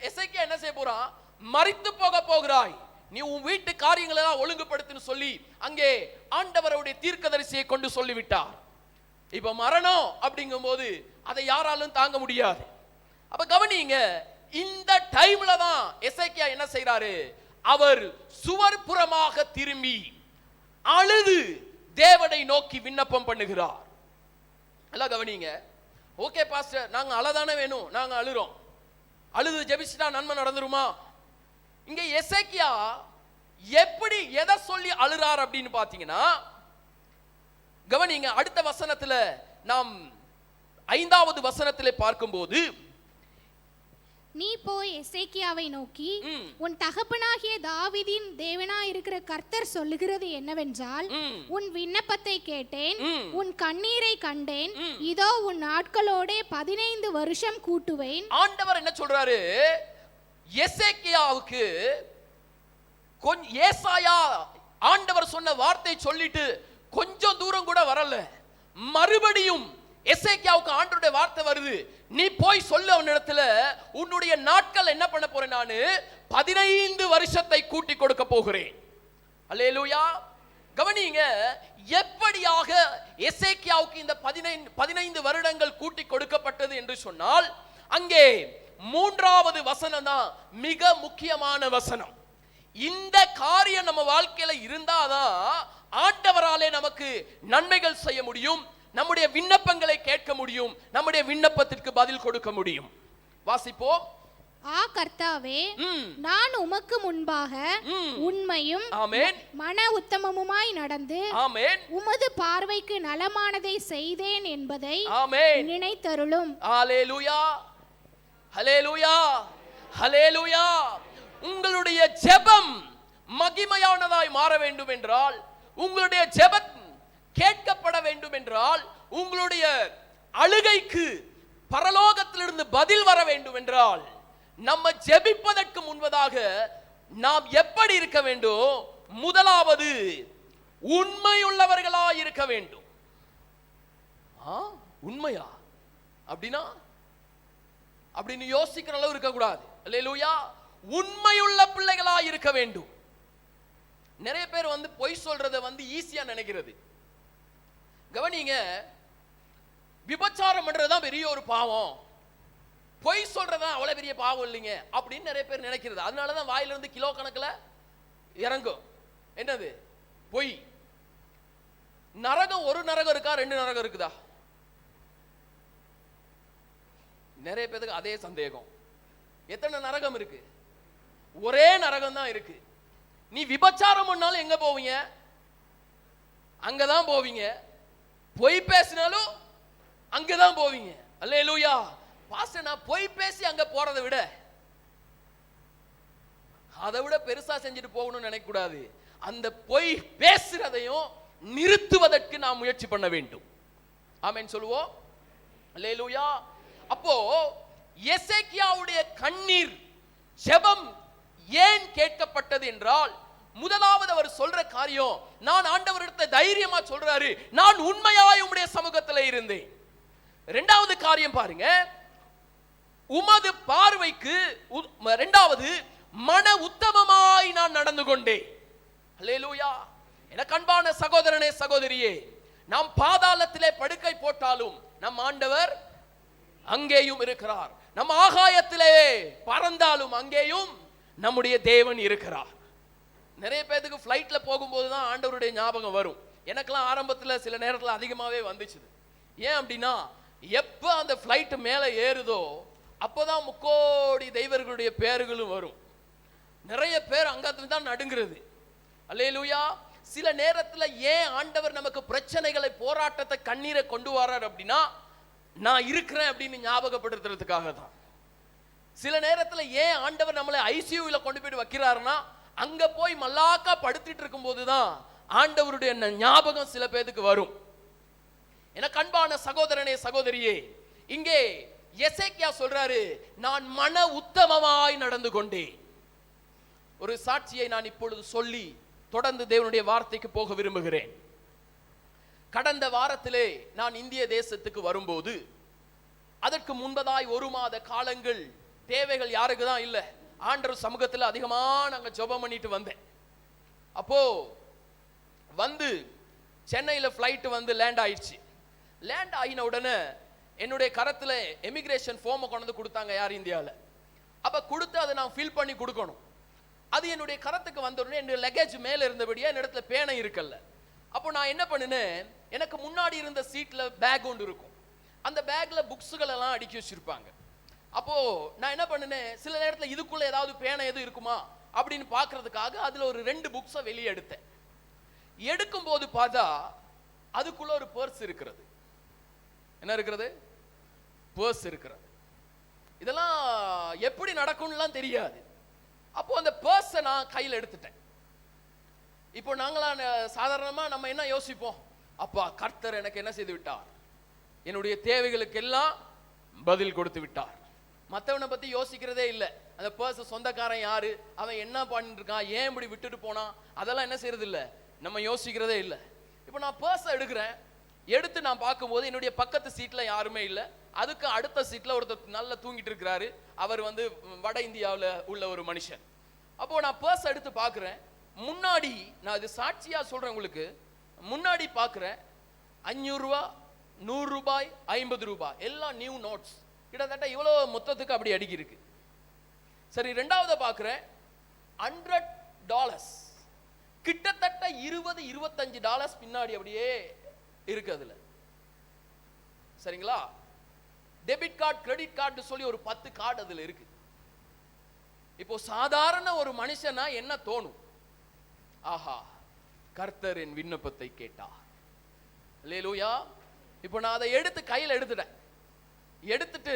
எசேக்கியா என்ன செய்ய போறான், மரித்து போக போகிறாய், நீ உன் வீட்டு காரியங்கள் எல்லாம் ஒழுங்குபடுத்துன்னு சொல்லி அங்கே ஆண்டவருடைய தீர்க்கதரிசியை கொண்டு சொல்லிவிட்டார். இப்ப மரணம் அப்படிங்கும் போது அதை யாராலும் தாங்க முடியாது. அப்ப கவனிங்க, இந்த டைம்ல தான் எசேக்கியா என்ன செய்யறாரு, அவர் சுவர்புறமாக திரும்பி அழுது தேவனை நோக்கி விண்ணப்பம் பண்ணுகிறார். எல்லாம் கவனிங்க. ஓகே பாஸ்டர், நாங்க அழதானே வேணும், நாங்க அழுறோம், அழுது ஜெபிச்சுட்டா நன்மை நடந்துருமா? இங்க எசேக்கியா எப்படி எதை சொல்லி அழுறார் அப்படின்னு பாத்தீங்கன்னா, கவனிங்க, அடுத்த வசனத்துல நாம் 5வது வசனத்திலே பார்க்கும்போது, நீ போய் எசேக்கியாவை நோக்கி, உன் தகப்பனாகிய தாவீதின் தேவனாய் இருக்கிற கர்த்தர் சொல்லுகிறது என்னவென்றால், உன் விண்ணப்பத்தை கேட்டேன், உன் கண்ணீரை கண்டேன், இதோ உன் நாட்களோட 15 வருஷம் கூட்டுவேன். ஆண்டவர் என்ன சொல்றாரு, எசேக்கியாவுக்கு ஏசாயா ஆண்டவர் சொன்ன வார்த்தை சொல்லிட்டு கொஞ்சம் தூரம் கூட வரல, மறுபடியும் எசேக்கியாவுக்கு ஆண்டவருடைய வார்த்தை வருது, நீ போய் சொல்ல உன்னிடத்துல உன்னுடைய நாட்கள் என்ன பண்ண போறேன், நானு 15 வருஷத்தை கூட்டி கொடுக்க போகிறேன். அல்லேலூயா. கவனிங்க, எப்படியாக எசேக்கியாவுக்கு இந்த 15 வருடங்கள் கூட்டி கொடுக்கப்பட்டது என்று சொன்னால், அங்கே மூன்றாவது வசனம் தான் மிக முக்கியமான வசனம். இந்த காரியம் நம்ம வாழ்க்கையில இருந்தாதான் ஆண்டவராலே நமக்கு நன்மைகள் செய்ய முடியும், நம்முடைய விண்ணப்பங்களை கேட்க முடியும், நம்முடைய விண்ணப்பத்திற்கு பதில் கொடுக்க முடியும். வாசிப்போம். கர்த்தாவே, நான் உமக்கு முன்பாக உண்மையும் மன உத்தமமுமாய் நடந்து உமது பார்வைக்கு நலமானதை செய்தேன் என்பதை நினைத்தருளும். ஹல்லேலூயா, ஹல்லேலூயா, ஹல்லேலூயா. உங்களுடைய ஜெபம் மகிமையானதாய் மாற வேண்டும் என்றால், உங்களுடைய ஜெபம் கேட்கப்பட வேண்டும் என்றால், உங்களுடைய அழுகைக்கு பரலோகத்திலிருந்து பதில் வர வேண்டும் என்றால், நம்ம ஜெபிப்பதற்கு முன்பதாக நாம் எப்படி இருக்க வேண்டும்? முதலாவது உண்மையுள்ளவர்களாய் இருக்க வேண்டும். உண்மையா அப்படின்னா அப்படின்னு யோசிக்கிற அளவு இருக்க கூடாது. அல்லேலூயா. உண்மையுள்ள பிள்ளைகளாய் இருக்க வேண்டும். நிறைய பேர் பொய் சொல்றத ஈஸியா நினைக்கிறது. கவனிங்க, விபச்சாரம் பண்றதுதான் பெரிய ஒரு பாவம், பொய் சொல்றதா அவ்வளவு பெரிய பாவம் இல்லைங்க அப்படின்னு நிறைய பேர் நினைக்கிறது. அதனாலதான் வாயிலிருந்து கிலோ கணக்குல இறங்கும். என்னது? பொய். நரகம் ஒரு நரகம் இருக்கா, ரெண்டு நரகம் இருக்குதா? நிறைய பேருக்கு அதே சந்தேகம். எத்தனை நரகம் இருக்கு? ஒரே நரகம் தான் இருக்கு. நீ விபச்சாரம் பண்ணாலும் எங்க போவீங்க? அங்கதான் போவீங்க. பொய் பேசினாலும் அங்கதான் போவீங்க. அல்லேலூயா. பாஸ்டர், நான் பொய் பேசி அங்க போறதை விட அதை விட பெருசா செஞ்சுட்டு போகணும்னு நினைக்க கூடாது. அந்த பொய் பேசுறதையும் நிறுத்துவதற்கு நாம் முயற்சி பண்ண வேண்டும். ஆமென் சொல்லுவோம். அல்லேலூயா. அப்போ எசேக்கியாவுடைய கண்ணீர் ஜெபம் ஏன் கேட்கப்பட்டது என்றால், முதலாவது அவர் சொல்ற காரியம், நான் ஆண்டவரிடத்தை தைரியமா சொல்றாரு, நான் உண்மையாய் உம்முடைய சமூகத்தில் இருந்தேன். இரண்டாவது காரியம் பாருங்க, உமது பார்வைக்கு இரண்டாவது மன உத்தமமாய் நான் நடந்து கொண்டேன். அல்லேலூயா. எனக்கு அன்பான சகோதரனே, சகோதரியே, நாம் பாதாளத்திலே படுக்கை போட்டாலும் நம் ஆண்டவர் அங்கேயும் இருக்கிறார். நம் ஆகாயத்திலே பறந்தாலும் அங்கேயும் நம்முடைய தேவன் இருக்கிறார். நிறைய பேருக்கு ஃப்ளைட்ல போகும்போது தான் ஆண்டவருடைய ஞாபகம் வரும். எனக்கெல்லாம் ஆரம்பத்தில் சில நேரத்தில் அதிகமாகவே வந்துச்சு. ஏன் அப்படின்னா, எப்போ அந்த ஃப்ளைட் மேலே ஏறுதோ அப்போதான் முக்கோடி தெய்வர்களுடைய பேர்களும் வரும். நிறைய பேர் அங்கே தான் நடுங்கிறது. அல்லேலூயா. சில நேரத்தில் ஏன் ஆண்டவர் நமக்கு பிரச்சனைகளை, போராட்டத்தை, கண்ணீரை கொண்டு வர்றார் அப்படின்னா, நான் இருக்கிறேன் அப்படின்னு ஞாபகப்படுத்துறதுக்காக தான். சில நேரத்தில் ஏன் ஆண்டவர் நம்மளை ஐசியூல கொண்டு போய் வைக்கிறாருன்னா, அங்க போய் மல்லாக்கா படுத்திட்டு இருக்கும் போதுதான் ஆண்டவருடைய ஞாபகம் சில பேருக்கு வரும். எனக்கு அன்பான சகோதரனே, சகோதரியே, இங்கே எசேக்கியா சொல்றாரு, நான் மன உத்தமமாய் நடந்து கொண்டேன். ஒரு சாட்சியை நான் இப்பொழுது சொல்லி தொடர்ந்து தேவனுடைய வார்த்தைக்கு போக விரும்புகிறேன். கடந்த வாரத்திலே நான் இந்திய தேசத்துக்கு வரும்போது, அதற்கு முன்பதாய் ஒரு மாத காலங்கள் தேவைகள் யாருக்கு தான் இல்லை, ஆண்டவர் சமூகத்தில் அதிகமாக நாங்கள் ஜெபம் பண்ணிட்டு வந்தேன். அப்போ சென்னையில் ஃப்ளைட்டு லேண்ட் ஆயிடுச்சு. லேண்ட் ஆகின உடனே என்னுடைய கரத்தில் எமிகிரேஷன் ஃபார்மை கொண்டு கொடுத்தாங்க, யார் இந்தியாவில். அப்போ கொடுத்து அதை நான் ஃபில் பண்ணி கொடுக்கணும். அது என்னுடைய கரத்துக்கு வந்த உடனே என்னுடைய லக்கேஜ் மேலே இருந்தபடியா என்னிடத்துல பேனை இருக்கல்ல. அப்போ நான் என்ன பண்ணினேன், எனக்கு முன்னாடி இருந்த சீட்டில் பேக் ஒன்று இருக்கும். அந்த பேக்கில் புக்ஸுகள் எல்லாம் அடுக்கி வச்சுருப்பாங்க. அப்போது நான் என்ன பண்ணினேன், சில நேரத்தில் இதுக்குள்ளே ஏதாவது பேனை எதுவும் இருக்குமா அப்படின்னு பார்க்கறதுக்காக அதில் ஒரு 2 புக்ஸை வெளியே எடுத்தேன். எடுக்கும்போது பார்த்தா அதுக்குள்ள ஒரு பர்ஸ் இருக்கிறது. என்ன இருக்கிறது? பர்ஸ் இருக்கிறது. இதெல்லாம் எப்படி நடக்கும்லாம் தெரியாது. அப்போ அந்த பர்ஸை நான் கையில் எடுத்துட்டேன். இப்போ நாங்களாம் சாதாரணமாக நம்ம என்ன யோசிப்போம், அப்பா கர்த்தர் எனக்கு என்ன செய்து விட்டார், என்னுடைய தேவைகளுக்கு எல்லாம் பதில் கொடுத்து விட்டார். மற்றவனை பற்றி யோசிக்கிறதே இல்லை. அந்த பர்ஸ் சொந்தக்காரன் யாரு, அவன் என்ன பண்ணிட்டு இருக்கான், ஏன் இப்படி விட்டுட்டு போனான், அதெல்லாம் என்ன செய்யறது இல்லை, நம்ம யோசிக்கிறதே இல்லை. இப்போ நான் பர்ஸை எடுக்கிறேன், எடுத்து நான் பார்க்கும்போது என்னுடைய பக்கத்து சீட்டில் யாருமே இல்லை. அதுக்கு அடுத்த சீட்டில் ஒருத்தர் நல்லா தூங்கிட்டு இருக்கிறாரு. அவர் வட இந்தியாவில் உள்ள ஒரு மனுஷன். அப்போ நான் பர்ஸ் எடுத்து பார்க்குறேன். முன்னாடி நான் இது சாட்சியாக சொல்கிறேன் உங்களுக்கு, முன்னாடி பார்க்குறேன் 500 ரூபா, 100 ரூபாய், 50 ரூபாய் எல்லாம் நியூ நோட்ஸ். கிட்டத்தட்ட இவ்வளோ மொத்தத்துக்கு அப்படி அடுக்கி இருக்கு. சரி, ரெண்டாவது பார்க்குறேன், $100, கிட்டத்தட்ட $20-25 பின்னாடி அப்படியே இருக்கு அதுல. சரிங்களா? டெபிட் கார்டு, கிரெடிட் கார்டு சொல்லி ஒரு 10 கார்டு அதுல இருக்கு. இப்போ சாதாரண ஒரு மனுஷனா என்ன தோணும்? ஆஹா, கர்த்தர் என் விண்ணப்பத்தை கேட்டார். அல்லேலூயா. இப்போ நான் அதை எடுத்து கையில் எடுத்துட்டேன். எடுத்துட்டு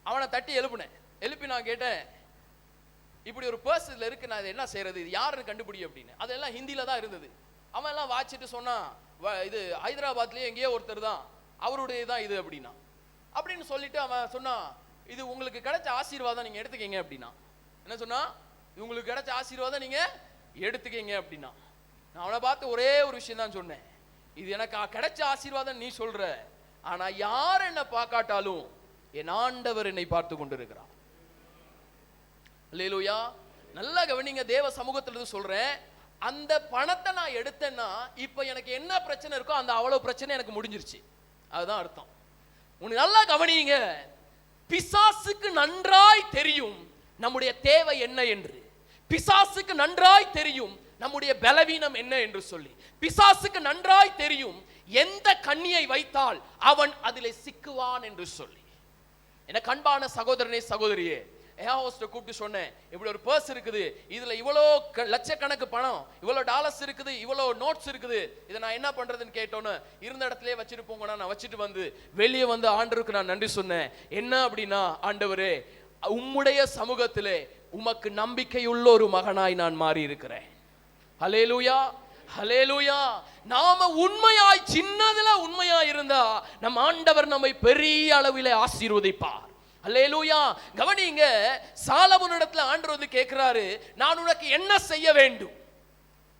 அவனை தட்டி எழுப்பி நான் கேட்டேன், இப்படி ஒரு பர்ஸ் இதுல இருக்கு, நான் இதை என்ன செய்யறது, இது யாருன்னு கண்டுபிடி அப்படின்னு. அதெல்லாம் ஹிந்தியில தான் இருந்தது. அவன் எல்லாம் வாச்சிட்டு சொன்னான், இது ஹைதராபாத்லயே எங்கேயோ ஒருத்தர் தான், அவருடைய தான் இது அப்படின்னா. அப்படின்னு சொல்லிட்டு அவன் சொன்னான், இது உங்களுக்கு கிடைச்ச ஆசீர்வாதம், நீங்க எடுத்துக்கீங்க அப்படின்னா. என்ன சொன்னா? இது உங்களுக்கு கிடைச்ச ஆசீர்வாதம், நீங்க எடுத்துக்கீங்க அப்படின்னா. நான் அவனை பார்த்து ஒரே ஒரு விஷயம் தான் சொன்னேன், இது எனக்கு கிடைச்ச ஆசீர்வாதம் நீ சொல்ற, ஆனா யார் என்ன பார்க்காட்டாலும் என் ஆண்டவர் என்னை பார்த்து கொண்டிருக்கிறார். அல்லேலூயா. நல்லா கவனிங்க, தேவ சமூகத்திலிருந்து சொல்றேன், அந்த பணத்தை நான் எடுத்தேன்னா இப்ப எனக்கு என்ன பிரச்சனை இருக்கோ அந்த அவ்வளவு பிரச்சனை எனக்கு முடிஞ்சிருச்சு. அதுதான் அர்த்தம். உனக்கு நல்லா கவனிங்க, பிசாசுக்கு நன்றாய் தெரியும் நம்முடைய தேவை என்ன என்று. பிசாசுக்கு நன்றாய் தெரியும் நம்முடைய பலவீனம் என்ன என்று சொல்லி. பிசாசுக்கு நன்றாய் தெரியும் எந்த கண்ணியை வைத்தால் அவன் அதிலே சிக்குவான் என்று சொல்லி. எனக்கு அன்பான சகோதரனே, சகோதரியே, கூப்பிட்டு சொன்னேன், இப்படி ஒரு பர்ஸ் இருக்குது, இதுல இவ்வளோ லட்சக்கணக்கு பணம், இவ்வளோ டாலர்ஸ் இருக்குது, இவ்வளோ நோட்ஸ் இருக்குது, இதை நான் என்ன பண்றதுன்னு கேட்டோன்னு, இருந்த இடத்துல வச்சுட்டு போங்க. நான் வச்சுட்டு வந்து வெளியே வந்து ஆண்டவருக்கு நான் நன்றி சொன்னேன். என்ன அப்படின்னா, ஆண்டவரே, உம்முடைய சமூகத்திலே உமக்கு நம்பிக்கையுள்ள ஒரு மகனாய் நான் மாறி இருக்கிறேன். ஹல்லேலூயா, ஹல்லேலூயா. நாம உண்மையாய் சின்னதுல உண்மையாய் இருந்தா நம் ஆண்டவர் நம்மை பெரிய அளவிலே ஆசீர்வதிப்பார். அல்லேலூயா. கவனிங்க, சாலமோனிடத்துல ஆண்டவர் வந்து கேட்கிறாரு, நான் உனக்கு என்ன செய்ய வேண்டும்?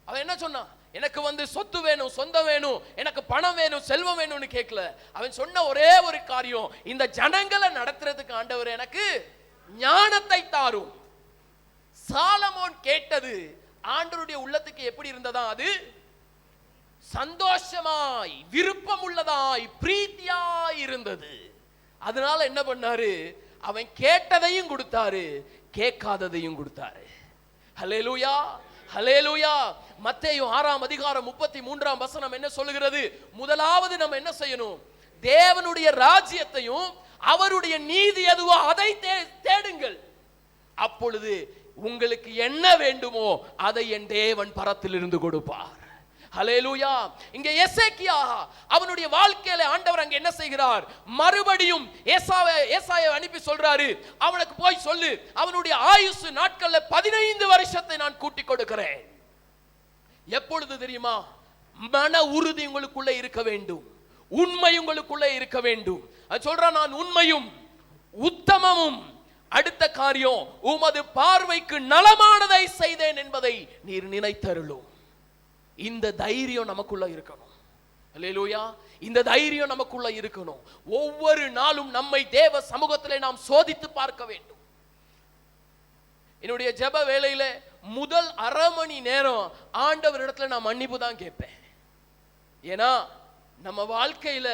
அவன் என்ன சொன்னான்? எனக்கு வந்து சொத்து வேணும், சொந்தம் வேணும், எனக்கு பணம் வேணும், செல்வம் வேணும்னு கேட்கல. அவன் சொன்ன ஒரே ஒரு காரியம், இந்த ஜனங்களை நடத்துறதுக்கு ஆண்டவர் எனக்கு ஞானத்தை தாரும். சாலமோன் கேட்டது ஆண்டவருடைய உள்ளத்துக்கு எப்படி இருந்ததா? அது சந்தோஷமாய், விருப்பம் உள்ளதாய், பிரீத்தியாய் இருந்தது. அதனால என்ன பண்ணாரு? அவன் கேட்டதையும் கொடுத்தாரு, கேட்காததையும் கொடுத்தாரு. ஹல்லேலூயா, ஹல்லேலூயா. மத்தேயு 6:33 என்ன சொல்லுகிறது? முதலாவது நம்ம என்ன செய்யணும்? தேவனுடைய ராஜ்யத்தையும் அவருடைய நீதி எதுவோ அதை தேடுங்கள், அப்பொழுது உங்களுக்கு என்ன வேண்டுமோ அதை என் தேவன் பரத்திலிருந்து கொடுப்பார். ஹல்லேலூயா. இங்க எசேக்கியா அவனுடைய வாழ்க்கையில ஆண்டவர் அங்க என்ன செய்கிறார்? மறுபடியும் ஏசாயை அனுப்பி சொல்றாரு, அவனுக்கு போய் சொல்லு, அவனுடைய ஆயுசு நாட்கள்ல 15 வருஷத்தை நான் கூட்டி கொடுக்கிறேன். எப்பொழுது தெரியுமா? மன உறுதி உங்களுக்குள்ள இருக்க வேண்டும், உண்மை உங்களுக்குள்ள இருக்க வேண்டும். அது சொல்றான், நான் உண்மையும் உத்தமமும், அடுத்த காரியம், உமது பார்வைக்கு நலமானதை செய்தேன் என்பதை நீர் நினைத்தருளும். இந்த தைரியம் நமக்குள்ள இருக்கணும். அல்லேலூயா. இந்த தைரியம் நமக்குள்ள இருக்கணும். ஒவ்வொரு நாளும் நம்மை தேவ சமூகத்திலே நாம் சோதித்து பார்க்க வேண்டும். என்னுடைய ஜெப வேளையில முதல் அரை மணி நேரம் ஆண்டவர் இடத்துல நான் மன்னிப்பு தான் கேட்பேன். ஏன்னா நம்ம வாழ்க்கையில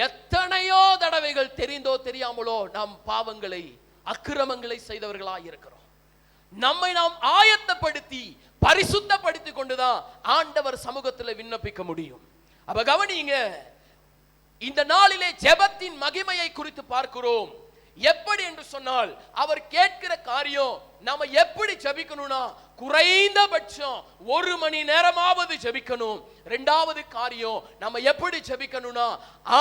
எத்தனையோ தடவைகள் தெரிந்தோ தெரியாமலோ நாம் பாவங்களை, அக்கிரமங்களை செய்தவர்களாக இருக்கிறோம். நம்மை நாம் ஆயத்தப்படுத்தி பரிசுத்தப்படுத்தி கொண்டுதான் ஆண்டவர் சமூகத்தில் விண்ணப்பிக்க முடியும். அப்ப கவனிங்க, இந்த நாளிலே ஜெபத்தின் மகிமையை குறித்து பார்க்கிறோம். எப்படி என்று சொன்னால், அவர் கேட்கிற காரியம் நாம எப்படி ஜெபிக்கணும்னா, குறைந்தபட்சம் 1 மணி நேரமாவது ஜெபிக்கணும். இரண்டாவது காரியம், நாம எப்படி ஜெபிக்கணும்னா,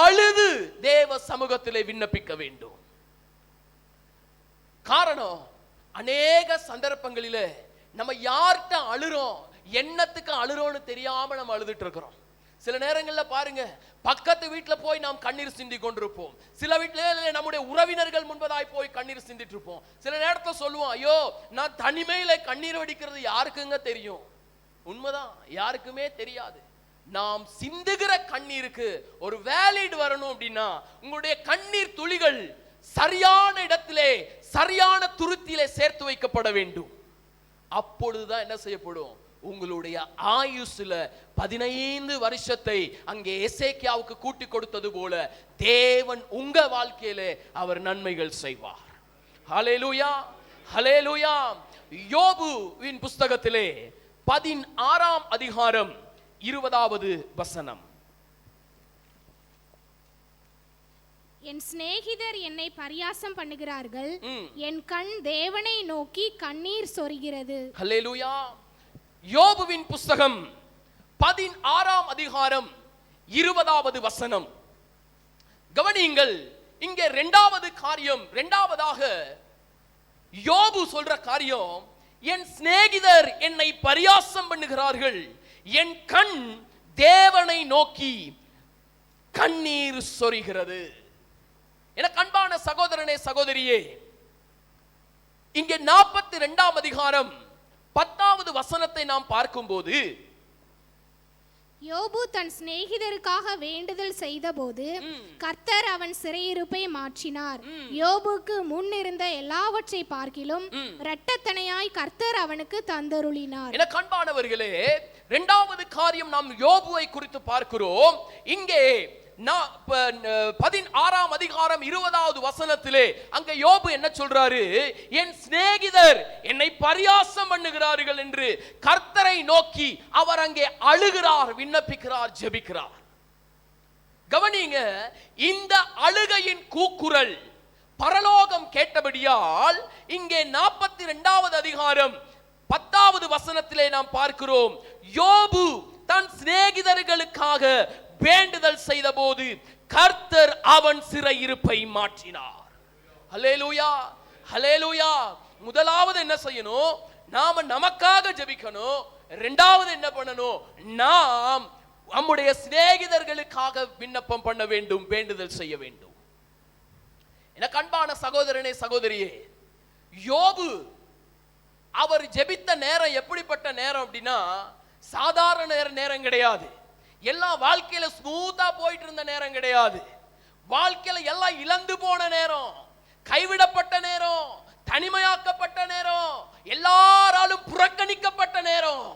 அழுது தேவ சமூகத்திலே விண்ணப்பிக்க வேண்டும். காரணம், அநேக சந்தர்ப்பங்களிலே நம்ம யார்கிட்ட அழுறோம், என்னத்துக்கு அழுறோம்னு தெரியாம நம்ம அழுதுட்டு இருக்கிறோம். சில நேரங்களில் பாருங்க, பக்கத்து வீட்டில் போய் நாம் கண்ணீர் சிந்தி கொண்டிருப்போம். சில வீட்டில் நம்முடைய உறவினர்கள் முன்பதாய் போய் கண்ணீர் சிந்திட்டு இருப்போம். சில நேரத்தில் சொல்லுவோம், ஐயோ நான் தனிமையில கண்ணீர் வடிக்கிறது யாருக்குங்க தெரியும்? உண்மைதான், யாருக்குமே தெரியாது. நாம் சிந்துகிற கண்ணீருக்கு ஒரு வேலிட் வரணும் அப்படின்னா, உங்களுடைய கண்ணீர் துளிகள் சரியான இடத்திலே, சரியான துருத்திலே சேர்த்து வைக்கப்பட வேண்டும். அப்பொழுதுதான் என்ன செய்யப்படும்? உங்களுடைய ஆயுசுல 15 வருஷத்தை அங்கே எசேக்கியாவுக்கு கூட்டி கொடுத்தது போல தேவன் உங்க வாழ்க்கையிலே அவர் நன்மைகள் செய்வார். ஹல்லேலூயா, ஹல்லேலூயா. யோபுவின் புஸ்தகத்திலே 16ஆம் அதிகாரம் 20வது வசனம். என் சிநேகிதர் என்னை பரியாசம் பண்ணுகிறார்கள், என் கண் தேவனை நோக்கி கண்ணீர் சொரிகிறது. ஹல்லேலூயா. யோபுவின் புஸ்தகம் 16ஆம் அதிகாரம் 20வது வசனம். கவனியுங்கள், இங்கே இரண்டாவதாக யோபு சொல்ற காரியம், என் சிநேகிதர் என்னை பரியாசம் பண்ணுகிறார்கள், என் கண் தேவனை நோக்கி கண்ணீர் சொரிகிறது. எனக்கு அன்பான சகோதரனே, சகோதரியே, இங்கே 42ஆம் அதிகாரம் 10வது வசனத்தை நாம் பார்க்கும்போது, யோபு தன் சிநேகிதருக்காக வேண்டுதல் செய்தபோது கர்த்தர் அவன் சிறையிருப்பை மாற்றினார். யோபுக்கு முன் இருந்த எல்லாவற்றை பார்க்கிலும் இரட்டத்தனையாய் கர்த்தர் அவனுக்கு தந்தருளினார். எனக்கு அன்பானவர்களே, இரண்டாவது காரியம் நாம் யோபுவை குறித்து பார்க்கிறோம். இங்கே 16ஆம் அதிகாரம் 20வது வசனத்திலே அங்க யோபு என்ன சொல்றாரு? என் சிநேகிதர் என்னை பரியாசம் பண்ணுகிறார்கள் என்று கர்த்தரை நோக்கி அவர் அங்கே அழுகிறார், விண்ணப்பிக்கிறார், ஜெபிக்கிறார். கவனிங்க, இந்த அழுகையின் கூக்குரல் பரலோகம் கேட்டபடியால் இங்கே 42வது அதிகாரம் 10வது வசனத்திலே நாம் பார்க்கிறோம், யோபு தன் சிநேகிதர்களுக்காக வேண்டுதல் செய்த போது கர்த்தர் அவன் சிறையிருப்பை மாற்றினார். ஹல்லேலூயா, ஹல்லேலூயா. முதலாவது என்ன செய்யணும்? நாம நமக்காக ஜெபிக்கணும். இரண்டாவது என்ன பண்ணணும்? நாம் நம்முடைய சிநேகிதர்களுக்காக விண்ணப்பம் பண்ண வேண்டும், வேண்டுதல் செய்ய வேண்டும். எனக்கு அன்பான சகோதரனே, சகோதரியே, யோபு அவர் ஜெபித்த நேரம் எப்படிப்பட்ட நேரம் அப்படின்னா, சாதாரண நேரம் கிடையாது. எல்லாம் வாழ்க்கையில ஸ்மூத்தா போயிட்டு இருந்த நேரம் கிடையாது. வாழ்க்கையில எல்லாம் இழந்து போன நேரம், கைவிடப்பட்ட நேரம், தனிமையாக்கப்பட்ட நேரம், எல்லாராலும் புறக்கணிக்கப்பட்ட நேரம்.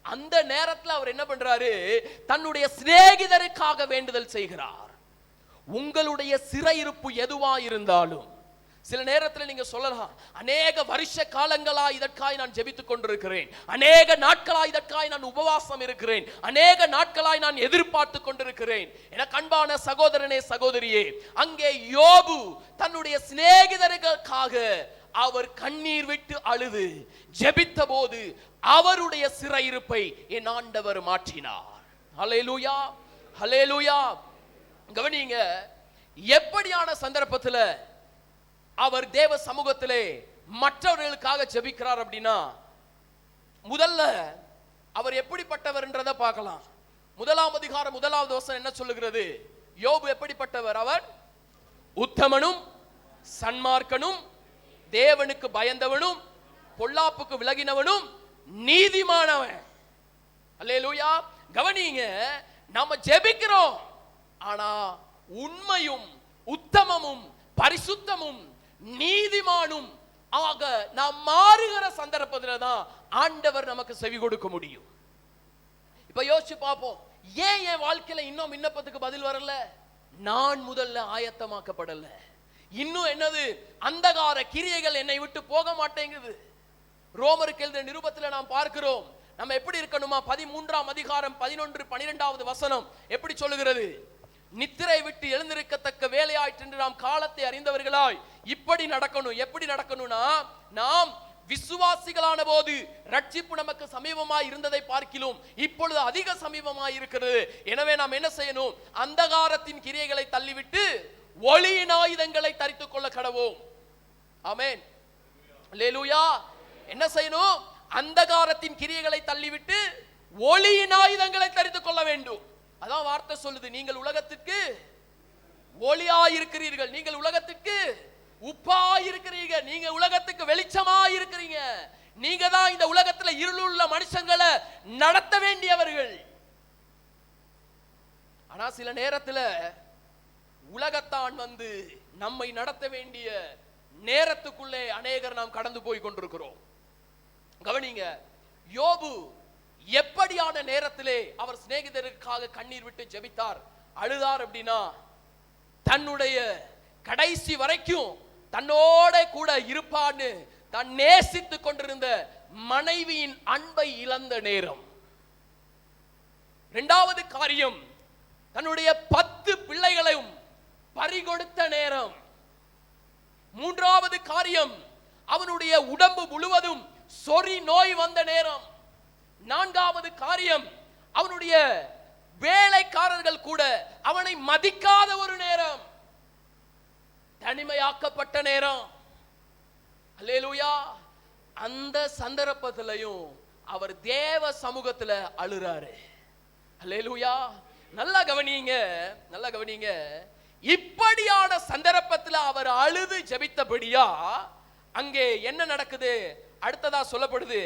அந்த நேரத்தில் அவர் என்ன பண்றாரு? தன்னுடைய சிநேகிதருக்காக வேண்டுதல் செய்கிறார். உங்களுடைய சிறையிருப்பு எதுவா இருந்தாலும், சில நேரத்தில் நீங்க சொல்லலாம், அநேக வருஷ காலங்களா இதற்காய் நான் ஜெபித்துக் கொண்டிருக்கிறேன், அநேக நாட்களாய் இதற்காய் நான் உபவாசம் இருக்கிறேன், அநேக நாட்களாய் நான் எதிர்பார்த்து கொண்டிருக்கிறேன். எனக்கு அன்பான சகோதரனே, சகோதரியே, அங்கே யோபு தன்னுடைய சிநேகிதர்களுக்காக அவர் கண்ணீர் விட்டு அழுது ஜெபித்த போது அவருடைய சிறையிருப்பை என் ஆண்டவர் மாற்றினார். ஹல்லேலூயா, ஹல்லேலூயா. கவனிங்க, எப்படியான சந்தர்ப்பத்தில் அவர் தேவ சமூகத்திலே மற்றவர்களுக்காக ஜெபிக்கிறார் அப்படின்னா, முதல்ல அவர் எப்படிப்பட்டவர் பார்க்கலாம். 1ஆம் அதிகாரம் 1வது வசனம் என்ன சொல்லுகிறது? யோபு எப்படிப்பட்டவர்? அவர் உத்தமனும் சன்மார்க்கனும் தேவனுக்கு பயந்தவனும் பொல்லாப்புக்கு விலகினவனும் நீதிமானவன். அல்லேலூயா. கவனிங்க, நாம ஜெபிக்கிறோம், ஆனா உண்மையும் உத்தமமும் பரிசுத்தமும் நீதிமானும் ஆக நாம் மாறுகிற சந்தர்ப்பத்தில் தான் ஆண்டவர் நமக்கு செவி கொடுக்க முடியும். இப்ப யோசிச்சு பார்ப்போம், ஏன் என் வாழ்க்கையில இன்னும் விண்ணப்பத்துக்கு பதில் வரல? நான் முதல்ல ஆயத்தமாக்கப்படல. இன்னும் என்னது? அந்தகார கிரியைகள் என்னை விட்டு போக மாட்டேங்குது. ரோமருக்கு எழுதிய நிருபத்தில் நாம் பார்க்கிறோம், நம்ம எப்படி இருக்கணுமா? 13ஆம் அதிகாரம் 11, 12வது வசனம் எப்படி சொல்லுகிறது? நித்திரை விட்டு எழுந்திருக்கத்தக்க வேலையாயிற்று என்று நாம் காலத்தை அறிந்தவர்களாய் இப்படி நடக்கணும். எப்படி நடக்கணும்னா, நாம் விசுவாசிகளான போது ரட்சிப்பு நமக்கு சமீபமாய் இருந்ததை பார்க்கிலும் இப்பொழுது அதிக சமீபமாய் இருக்கிறது. எனவே நாம் என்ன செய்யணும்? அந்தகாரத்தின் கிரியைகளை தள்ளிவிட்டு ஒளியின் ஆயுதங்களை தரித்துக் கொள்ள கடவோம். ஆமென், அல்லேலூயா. என்ன செய்யணும்? அந்தகாரத்தின் கிரியைகளை தள்ளிவிட்டு ஒளியின் ஆயுதங்களை தரித்துக் கொள்ள வேண்டும். அதான் வார்த்தை சொல்லுது, நீங்கள் உலகத்திற்கு ஒளியாயிருக்கிறீர்கள், நீங்கள் உலகத்திற்கு உப்பாயிருக்கிறீர்கள், நீங்க உலகத்துக்கு வெளிச்சமாயிருக்கிறீங்க. நீங்க தான் இந்த உலகத்துல இருளுள்ள மனுஷங்களை நடத்த வேண்டியவர்கள். ஆனா சில நேரத்துல உலகத்தான் வந்து நம்மை நடத்த வேண்டிய நேரத்துக்குள்ளே அநேகர் நாம் கடந்து போய் கொண்டிருக்கிறோம். கவனிங்க, யோபு எப்படியான நேரத்திலே அவர் சிநேகிதருக்காக கண்ணீர் விட்டு ஜெபித்தார், அழுதார் அப்படின்னா, தன்னுடைய கடைசி வரைக்கும் தன்னோட கூட இருப்பான்னு தான் நேசித்துக் கொண்டிருந்த மனைவியின் அன்பை இழந்த நேரம். இரண்டாவது காரியம், தன்னுடைய 10 பிள்ளைகளையும் பறிகொடுத்த நேரம். மூன்றாவது காரியம், அவனுடைய உடம்பு முழுவதும் சொறி நோய் வந்த நேரம். நான்காவது காரியம், அவனுடைய வேலைக்காரர்கள் கூட அவனை மதிக்காத ஒரு நேரம், தனிமையாக்கப்பட்ட நேரம். அல்லேலூயா. அந்த சந்தர்ப்பத்திலையும் அவர் தேவ சமூகத்துல அழுறாரு. அல்லேலூயா. நல்லா கவனிங்க, நல்லா கவனிங்க. இப்படியான சந்தர்ப்பத்தில் அவர் அழுது ஜெபித்தபடியா அங்கே என்ன நடக்குது? அடுத்ததா சொல்லப்படுது,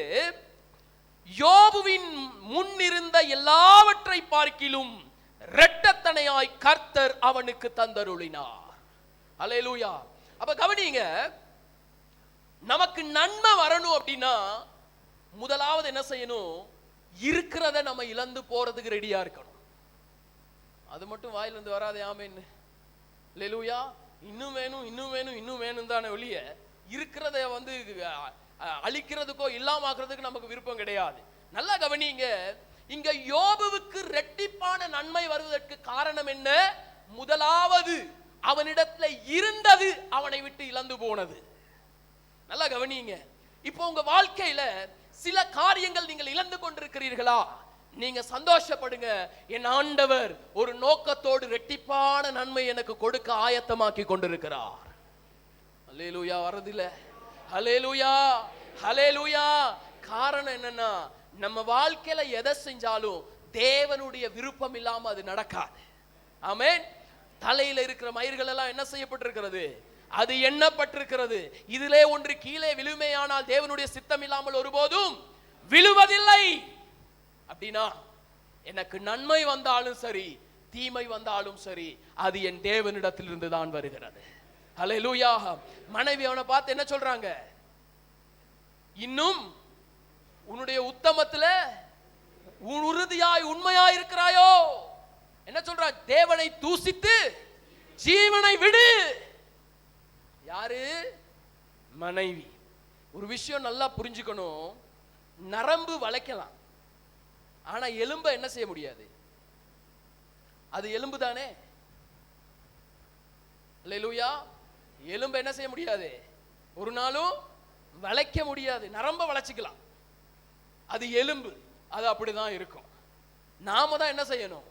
யோபுவின் முன்னிருந்த எல்லாவற்றை பார்க்கிலும் இரட்டத்தனையாய் கர்த்தர் அவனுக்கு தந்தருளினார். அல்லேலூயா. அப்ப கவனிங்க, நமக்கு நன்மை வரணும் அப்படின்னா முதலாவது என்ன செய்யணும்? இருக்கிறத நம்ம இழந்து போறதுக்கு ரெடியா இருக்கணும். அது மட்டும் வாயிலிருந்து வராதே ஆமேன்னு. அல்லேலூயா. இன்னும் வேணும், இன்னும் வேணும், இன்னும் வேணும் தானே ஒழிய இருக்கிறத வந்து அழிக்கிறதுக்கோ இல்லாமக்கிறதுக்கு நமக்கு விருப்பம் கிடையாது. நல்லா கவனிங்க, இங்க யோபுவுக்கு இரட்டிப்பான நன்மை வருவதற்கு காரணம் என்ன? முதலாவது, அவனிடத்துல இருந்தது அவனை விட்டு இழந்து போனது. நல்லா கவனிங்க. இப்போ உங்க வாழ்க்கையில சில காரியங்கள் நீங்கள் இழந்து கொண்டிருக்கிறீர்களா? நீங்க சந்தோஷப்படுங்க. என் ஆண்டவர் ஒரு நோக்கத்தோடு இரட்டிப்பான நன்மை எனக்கு கொடுக்க ஆயத்தமாக்கி கொண்டிருக்கிறார். அல்லேலூயா. வரதில்ல? அல்லேலூயா, அல்லேலூயா. காரணம் என்னன்னா, நம்ம வாழ்க்கையில எதை செஞ்சாலும் தேவனுடைய விருப்பம் இல்லாம அது நடக்காது. ஆமென். தலையில இருக்கிற மயிர்கள் எல்லாம் என்ன செய்யப்பட்டிருக்கிறது? அது எண்ணப்பட்டிருக்கிறது. இதிலே ஒன்று கீழே விழுமையானால் தேவனுடைய சித்தம் இல்லாமல் ஒருபோதும் விழுவதில்லை. அப்படின்னா எனக்கு நன்மை வந்தாலும் சரி, தீமை வந்தாலும் சரி, அது என் தேவனிடத்திலிருந்து தான் வருகிறது. அல்லேலூயா. மனைவி அவனை பார்த்து என்ன சொல்றாங்க? இன்னும் உன்னுடைய உத்தமத்துல உறுதியாய் உண்மையாய் இருக்கிறாயோ? என்ன சொல்ற? தேவனை தூசித்து ஜீவனை விடு. யாரு? மனைவி. ஒரு விஷயம் நல்லா புரிஞ்சுக்கணும். நரம்பு வளைக்கலாம், ஆனா எலும்பை என்ன செய்ய முடியாது. அது எலும்பு தானே. அல்லேலூயா. எலும்பை என்ன செய்ய முடியாது, ஒரு நாளும் வளைக்க முடியாது. நரம்ப வளைச்சிக்கலாம், அது எலும்பு, அது அப்படிதான் இருக்கும். நாம தான் என்ன செய்யணும்?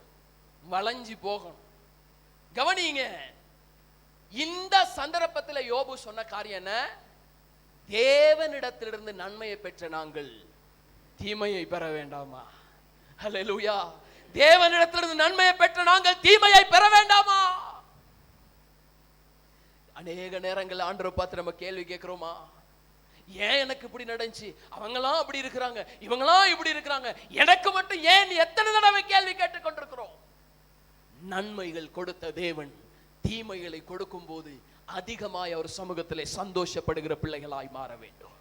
வளைஞ்சி போகணும். கவனிங்க, இந்த சந்தர்ப்பத்தில் யோபு சொன்ன காரியம் என்ன? தேவனிடத்திலிருந்து நன்மையை பெற்ற நாங்கள் தீமையை பெற வேண்டாமா? அல்லேலூயா. தேவனிடத்திலிருந்து நன்மையை பெற்ற நாங்கள் தீமையை பெற வேண்டாமா? அநேக நேரங்கள் ஆண்டவரை பார்த்து நம்ம கேள்வி கேட்கிறோமா? ஏன் எனக்கு இப்படி நடந்துச்சு? அவங்களாம் அப்படி இருக்கிறாங்க, இவங்களாம் இப்படி இருக்கிறாங்க, எனக்கு மட்டும் ஏன்? எத்தனை தடவை கேள்வி கேட்டுக் கொண்டிருக்கிறோம். நன்மைகள் கொடுத்த தேவன் தீமைகளை கொடுக்கும் போது அதிகமாய் அவர் சமூகத்திலே சந்தோஷப்படுகிற பிள்ளைகளாய் மாற வேண்டும்.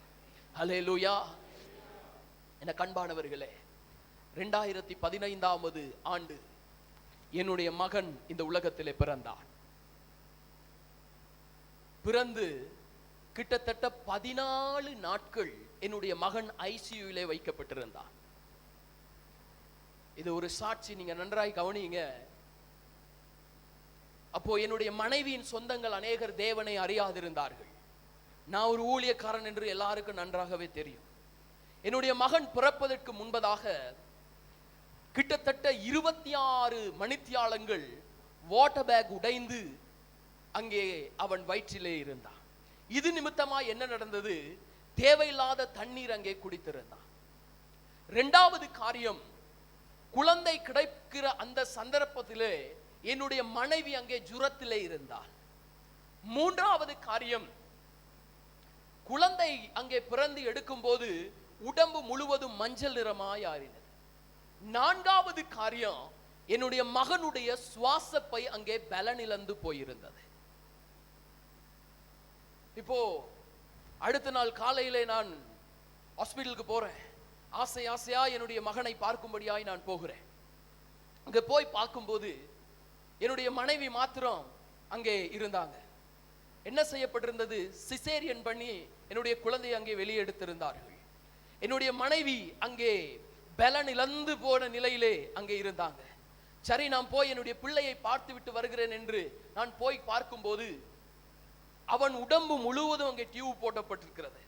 அல்லேலூயா. என கண்பானவர்களே, 2015 ஆண்டு என்னுடைய மகன் இந்த உலகத்திலே பிறந்தான். பிறந்து கிட்டத்தட்ட 14 நாட்கள் என்னுடைய மகன் ஐசியூவிலே வைக்கப்பட்டிருந்தான். இது ஒரு சாட்சி, நீங்க நன்றாய் கவனிங்க. அப்போ என்னுடைய மனைவியின் சொந்தங்கள் அநேகர் தேவனை அறியாதிருந்தார்கள். நான் ஒரு ஊழியக்காரன் என்று எல்லாருக்கும் நன்றாகவே தெரியும். என்னுடைய மகன் பிறப்பதற்கு முன்பதாக கிட்டத்தட்ட 26 மணித்தியாலங்கள் வாட்டர் பேக் உடைந்து அங்கே அவன் வயிற்றிலே இருந்தான். இது நிமித்தமா என்ன நடந்தது? தேவையில்லாத தண்ணீர் அங்கே குடித்திருந்தான். இரண்டாவது காரியம், குழந்தை கிடைக்கிற அந்த சந்தர்ப்பத்திலே என்னுடைய மனைவி அங்கே ஜுரத்திலே இருந்தாள். மூன்றாவது காரியம், குழந்தை அங்கே பிறந்து எடுக்கும் போது உடம்பு முழுவதும் மஞ்சள் நிறமாய் ஆறினது. நான்காவது காரியம், என்னுடைய மகனுடைய சுவாசப்பை அங்கே பலனிழந்து போயிருந்தது. இப்போ அடுத்த நாள் காலையிலே நான் ஹாஸ்பிட்டலுக்கு போறேன். ஆசை ஆசையா என்னுடைய மகனை பார்க்கும்படியாய் நான் போகிறேன். அங்க போய் பார்க்கும்போது என்னுடைய மனைவி மாத்திரம் அங்கே இருந்தாங்க. என்ன செய்யப்பட்டிருந்தது? சிசேரியன் பண்ணி என்னுடைய குழந்தையை அங்கே வெளியே எடுத்திருந்தார்கள். என்னுடைய மனைவி அங்கே பலன் இழந்து போன நிலையிலே அங்கே இருந்தாங்க. சரி, நான் போய் என்னுடைய பிள்ளையை பார்த்து விட்டு வருகிறேன் என்று நான் போய் பார்க்கும்போது அவன் உடம்பு முழுவதும் அங்கே டியூப் போடப்பட்டிருக்கிறது.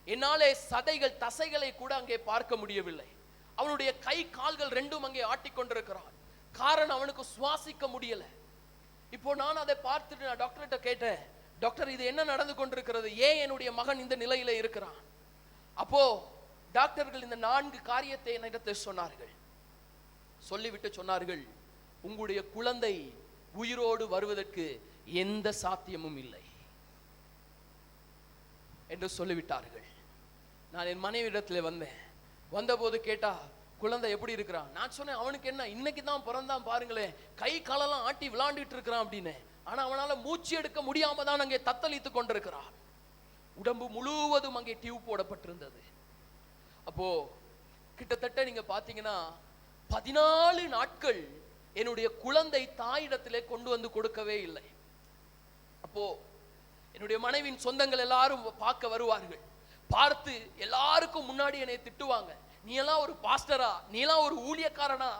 என்னாலே சதைகள் தசைகளை கூட அங்கே பார்க்க முடியவில்லை. அவனுடைய கை கால்கள் ரெண்டும் அங்கே ஆட்டிக்கொண்டிருக்கிறான். காரணம், அவனுக்கு சுவாசிக்க முடியல. இப்போ நான் அதை பார்த்துட்டு நான் டாக்டர்கிட்ட கேட்டேன், டாக்டர் இது என்ன நடந்து கொண்டிருக்கிறது? ஏன் என்னுடைய மகன் இந்த நிலையில இருக்கிறான்? அப்போ டாக்டர்கள் இந்த 4 காரியத்தை என்னிடத்தில் சொன்னார்கள். சொல்லிவிட்டு சொன்னார்கள், உங்களுடைய குழந்தை உயிரோடு வருவதற்கு எந்த சாத்தியமும் இல்லை என்று சொல்லிவிட்டார்கள். நான் என் மனைவியிடத்தில் வந்தபோது கேட்டா, குழந்தை எப்படி இருக்கிறான்? நான் சொன்னேன், அவனுக்கு என்ன, இன்னைக்கு தான் பிறந்தான் பாருங்களேன், கை காலெல்லாம் ஆட்டி விளையாண்டுட்டு இருக்கிறான் அப்படின்னு. ஆனா அவனால மூச்சு எடுக்க முடியாம தான் அங்கே தத்தளித்து கொண்டிருக்கிறான். உடம்பு முழுவதும் அங்கே டியூப் போடப்பட்டிருந்தது. அப்போ கிட்டத்தட்ட நீங்க பாத்தீங்கன்னா 14 நாட்கள் என்னுடைய குழந்தை தாயிடத்திலே கொண்டு வந்து கொடுக்கவே இல்லை. அப்போ என்னுடைய மனைவியின் சொந்தங்கள் எல்லாரும் பார்க்க வருவார்கள். பார்த்து எல்லாருக்கும் முன்னாடி என்னை திட்டுவாங்க, நீ எல்லாம் ஒரு பாஸ்டரா, நீ எல்லாம் ஒரு ஊழியக்காரனா,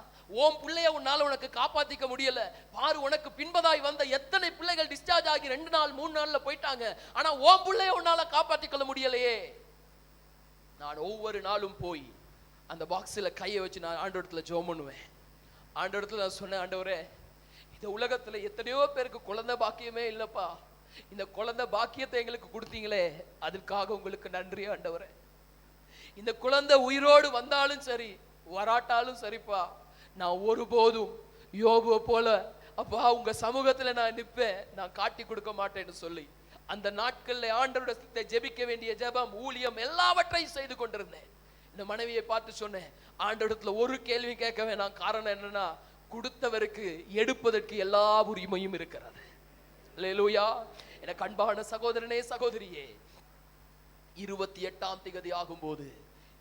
ஓம் பிள்ளைய உன்னால உனக்கு காப்பாத்திக்க முடியல பாரு, உனக்கு பின்பதாய் வந்த எத்தனை பிள்ளைகள் டிஸ்சார்ஜ் ஆகி 2 நாள் 3 நாள்ல போயிட்டாங்க, ஆனா ஓம் பிள்ளைய உன்னால காப்பாத்திக்கொள்ள முடியலையே. நான் ஒவ்வொரு நாளும் போய் அந்த பாக்ஸில் கையை வச்சு நான் ஆண்டவரத்துல ஜெபம் பண்ணுவேன். ஆண்டவரத்துல நான் சொன்னேன், ஆண்டவரே, இந்த உலகத்துல எத்தனையோ பேருக்கு குழந்தை பாக்கியமே இல்லப்பா, இந்த குழந்தை பாக்கியத்தை எங்களுக்கு கொடுத்தீங்களே, அதற்காக உங்களுக்கு நன்றி ஆண்டவரே. இந்த குழந்தை உயிரோடு வந்தாலும் சரி வராட்டாலும் சரிப்பா, நான் ஒருபோதும் யோபுவை போல அப்பா உங்க சமூகத்துல நான் நிற்பேன், நான் காட்டி கொடுக்க மாட்டேன்னு சொல்லி அந்த நாட்கள்ல ஆண்டவரிடத்தை ஜெபிக்க வேண்டிய ஜெபம், ஊழியம் எல்லாவற்றையும் செய்து கொண்டிருந்தேன். இந்த மனைவியை பார்த்து சொன்னேன், ஆண்டவரிடத்துல ஒரு கேள்வி கேட்க வேணாம். காரணம் என்னன்னா, கொடுத்தவருக்கு எடுப்பதற்கு எல்லா உரிமையும் இருக்கிறது. அல்லேலூயா. எனக்கு அன்பான சகோதரனே சகோதரியே, 28ஆம் தேதி ஆகும்போது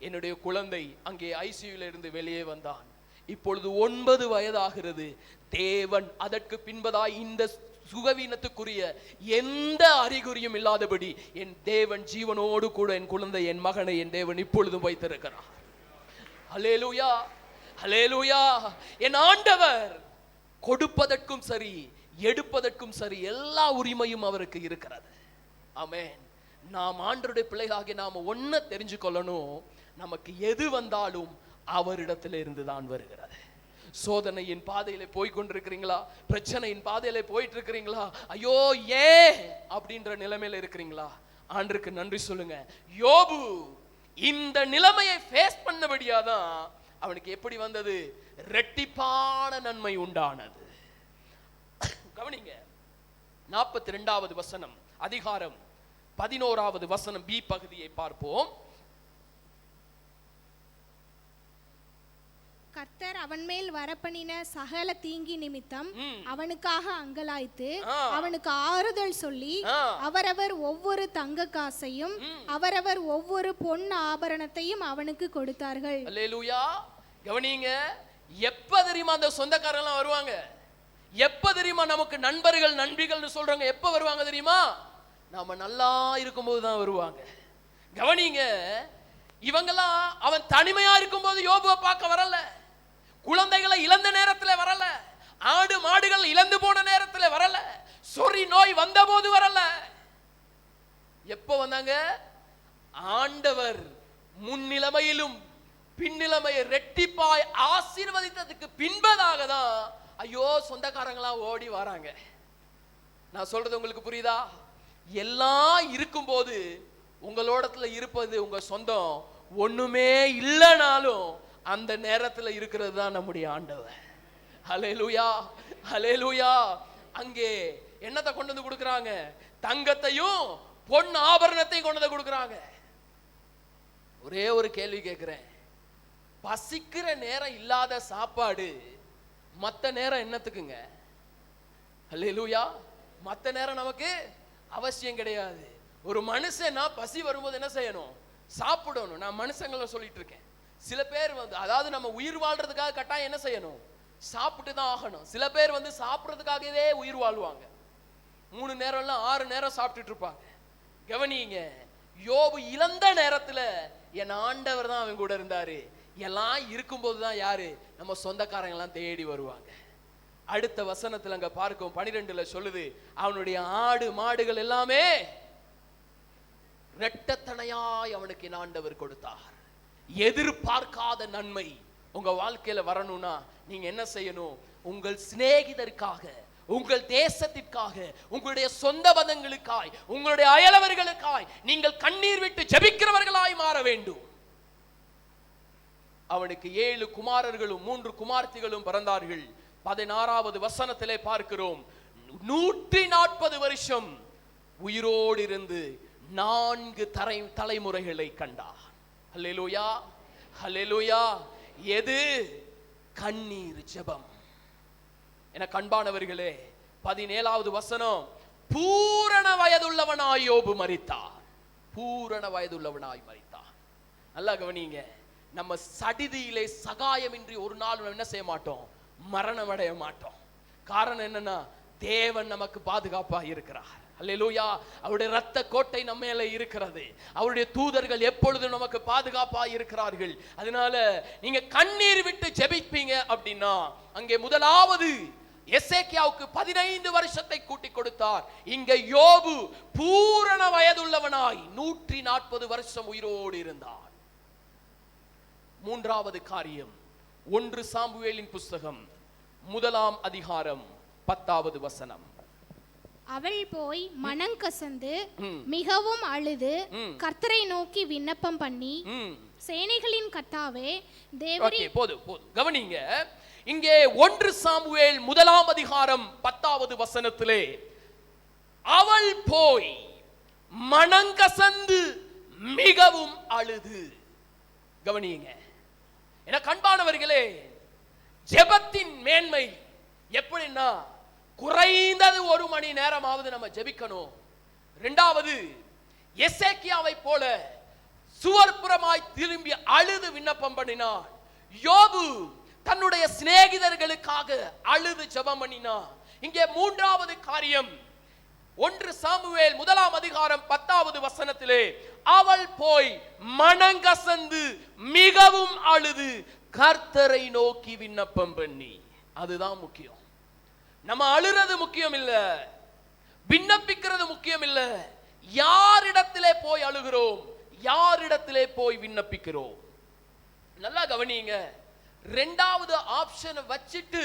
என்னுடைய குழந்தை அங்கே ஐசியூல இருந்து வெளியே வந்தான். இப்பொழுது 9 வயதாகிறது. தேவன் அதற்கு பின்பதாய் இந்த சுகவீனத்துக்குரிய எந்த அறிகுறியும் இல்லாதபடி என் தேவன் ஜீவனோடு கூட என் குழந்தை, என் மகனை என் தேவன் இப்பொழுதும் வைத்திருக்கிறார். அல்லேலூயா, அல்லேலூயா. என் ஆண்டவர் கொடுப்பதற்கும் சரி எடுப்பதற்கும் சரி எல்லா உரிமையும் அவருக்கு இருக்கிறது. ஆமென். நாம் ஆண்டவருடைய பிள்ளைகளாகிய நாம ஒன்ன தெரிஞ்சுக்கொள்ளணும், நமக்கு எது வந்தாலும் அவரிடத்துல இருந்து தான் வருகிறது. சோதனையின் பாதையில போய் கொண்டிருக்கிறீங்களா? பிரச்சனையின் பாதையில போயிட்டு இருக்கிறீங்களா? ஐயோ ஏன் அப்படின்ற நிலைமையில இருக்கிறீங்களா? ஆண்டவருக்கு நன்றி சொல்லுங்க. யோபு இந்த நிலைமையை ஃபேஸ் பண்ணபடியாதான் அவனுக்கு எப்படி வந்தது? இரட்டிப்பான நன்மை உண்டானது. கவனிங்க, 42வது வசனம், அதிகாரம் 11வது வசனம் பி பகுதியை பார்ப்போம். கர்த்தர் அவன் மேல் வரப்பண்ணின சகல தீங்கி நிமித்தம் அவனுக்காக அங்கலாய்த்து அவனுக்கு ஆறுதல் சொல்லி அவரவர் ஒவ்வொரு தங்க காசையும் அவரவர் ஒவ்வொரு பொன் ஆபரணத்தையும் அவனுக்கு கொடுத்தார்கள். அல்லேலூயா. கவனிங்க, எப்ப தெரியுமா அந்த சொந்தக்காரங்களாம் வருவாங்க? எப்ப தெரியுமா நமக்கு நண்பர்கள் நண்பிகள்னு சொல்றாங்க? எப்ப வருவாங்க தெரியுமா? நாம நல்லா இருக்கும்போது தான் வருவாங்க. கவனிங்க, இவங்கெல்லாம் அவன் தனிமையா இருக்கும்போது யோபுவை பார்க்க வரல, குழந்தைகளை இழந்த நேரத்துல வரல, ஆடு மாடுகள் இழந்து போன நேரத்துல வரல, சொறி நோய் வந்த போது வரல. எப்ப வந்தாங்க? ஆண்டவர் முன்னிலைமையிலும் பின்னிலைமையை ரெட்டிப்பாய் ஆசீர்வதித்ததுக்கு பின்பதாக தான் ஐயோ சொந்தக்காரங்களா ஓடி வராங்க. நான் சொல்றது உங்களுக்கு புரியுதா? எல்லாம் இருக்கும்போது உங்களோடத்துல இருப்பது உங்க சொந்தம், ஒண்ணுமே இல்லைனாலும் அந்த நேரத்துல இருக்கிறது தான் நம்முடைய ஆண்டவர். ஹல்லேலூயா, ஹல்லேலூயா. அங்கே என்னத்தை கொண்டு வந்து கொடுக்குறாங்க? தங்கத்தையும் பொன் ஆபரணத்தையும் கொண்டு வந்து கொடுக்குறாங்க. ஒரே ஒரு கேள்வி கேட்கிறேன், பசிக்கிற நேரம் இல்லாத சாப்பாடு மத்த நேரம் என்னத்துக்குங்க? ஹல்லேலூயா. மத்த நேரம் நமக்கு அவசியம் கிடையாது. ஒரு மனுஷனா பசி வரும்போது என்ன செய்யணும்? சாப்பிடணும். நான் மனுஷங்களை சொல்லிட்டு இருக்கேன். சில பேர் வந்து அதாவது நம்ம உயிர் வாழ்றதுக்காக கட்டாயம் என்ன செய்யணும், சாப்பிட்டு தான் ஆகணும். சில பேர் வந்து சாப்பிட்றதுக்காகவே உயிர் வாழ்வாங்க. 3 நேரம்லாம் 6 நேரம் சாப்பிட்டுட்டு இருப்பாங்க. கவனிங்க, யோபு இழந்த நேரத்துல என் ஆண்டவர் தான் அவன் கூட இருந்தாரு. எல்லாம் இருக்கும்போது தான் யாரு, நம்ம சொந்தக்காரங்க எல்லாம் தேடி வருவாங்க. அடுத்த வசனத்துல அங்க பார்க்கும் 12ல சொல்லுது, அவனுடைய ஆடு மாடுகள் எல்லாமே இரட்டத்தனையாய் அவனுக்கு என் ஆண்டவர் கொடுத்தார். எதிர்பார்க்காத நன்மை உங்க வாழ்க்கையில வரணும்னா நீங்க என்ன செய்யணும், உங்கள் சிநேகிதருக்காக, உங்கள் தேசத்திற்காக, உங்களுடைய சொந்த பந்தங்களுக்காய், உங்களுடைய அயலவர்களுக்காய் நீங்கள் கண்ணீர் விட்டு ஜெபிக்கிறவர்களாய் மாற வேண்டும். அவனுக்கு 7 குமாரர்களும் 3 குமார்த்திகளும் பிறந்தார்கள். 16வது வசனத்திலே பார்க்கிறோம், 140 வருஷம் உயிரோடு இருந்து 4 தலைமுறைகளை கண்டார். அல்லேலூயா, அல்லேலூயா. எது? கண்ணீர் ஜெபம். என கண்பானவர்களே, 17வது வசனம், பூரண வயதுள்ளவனாய் யோபு மரித்தார். பூரண வயதுள்ளவனாய் மரித்தார். நல்லா கவனிங்க, நம்ம சடிதியிலே சகாயமின்றி ஒரு நாள் என்ன செய்ய மாட்டோம், மரணம் அடைய மாட்டோம். காரணம் என்னன்னா, தேவன் நமக்கு பாதுகாப்பா இருக்கிறார். அல்லேலூயா. அவருடைய இரத்த கோட்டை நம்ம மேல இருக்கிறது. அவருடைய தூதர்கள் எப்பொழுதும் நமக்கு பாதுகாப்பா இருக்கிறார்கள். அதனால நீங்க கண்ணீர் விட்டு ஜெபிப்பீங்க அப்படின்னா, அங்கே முதலாவது எசேக்கியாவுக்கு 15 வருஷத்தை கூட்டி கொடுத்தார். இங்க யோபு பூரண வயதுள்ளவனாய் 140 வருஷம் உயிரோடு இருந்தார். 3வது காரியம், 1 சாமுவேலின் புஸ்தகம் 1ஆம் அதிகாரம் 10வது வசனம். அவள் போய் மனங்கசந்து மிகவும் அழுது கர்த்தரை நோக்கி விண்ணப்பம் பண்ணி, சேனைகளின் கர்த்தாவே தேவரீ. போதும். கவனிங்க, இங்கே 1 சாமுவேல் 1ஆம் அதிகாரம் 10வது வசனத்திலே அவள் போய் மனங்கசந்து மிகவும் அழுது. கவனிங்க, என கண்பானவர்களே, ஜெபத்தின் மேன்மை எப்படின்னா, குறைந்தது 1 மணி நேரமாவது நம்ம ஜெபிக்கணும். 2வது, எசேக்கியாவை போல சுவர்புறமாய் திரும்பி அழுது விண்ணப்பம் பண்ணினார். யோபு தன்னுடைய சிநேகிதர்களுக்காக அழுது ஜெபம் பண்ணினார். இங்கே 3வது காரியம், 1 சாமுவேல் 1ஆம் அதிகாரம் 10வது வசனத்திலே அவள் போய் மனங்கசந்து மிகவும் அழுது கர்த்தரை நோக்கி விண்ணப்பம் பண்ணி. அதுதான் முக்கியம். நம்ம அழுறது முக்கியம் இல்ல, விண்ணப்பிக்கிறது முக்கியம் இல்ல. யாரிடத்திலே போய் அழுகிறோம், யாரிடத்திலே போய் விண்ணப்பிக்கிறோம். நல்லா கவனிங்க, 2வது ஆப்ஷனை வச்சிட்டு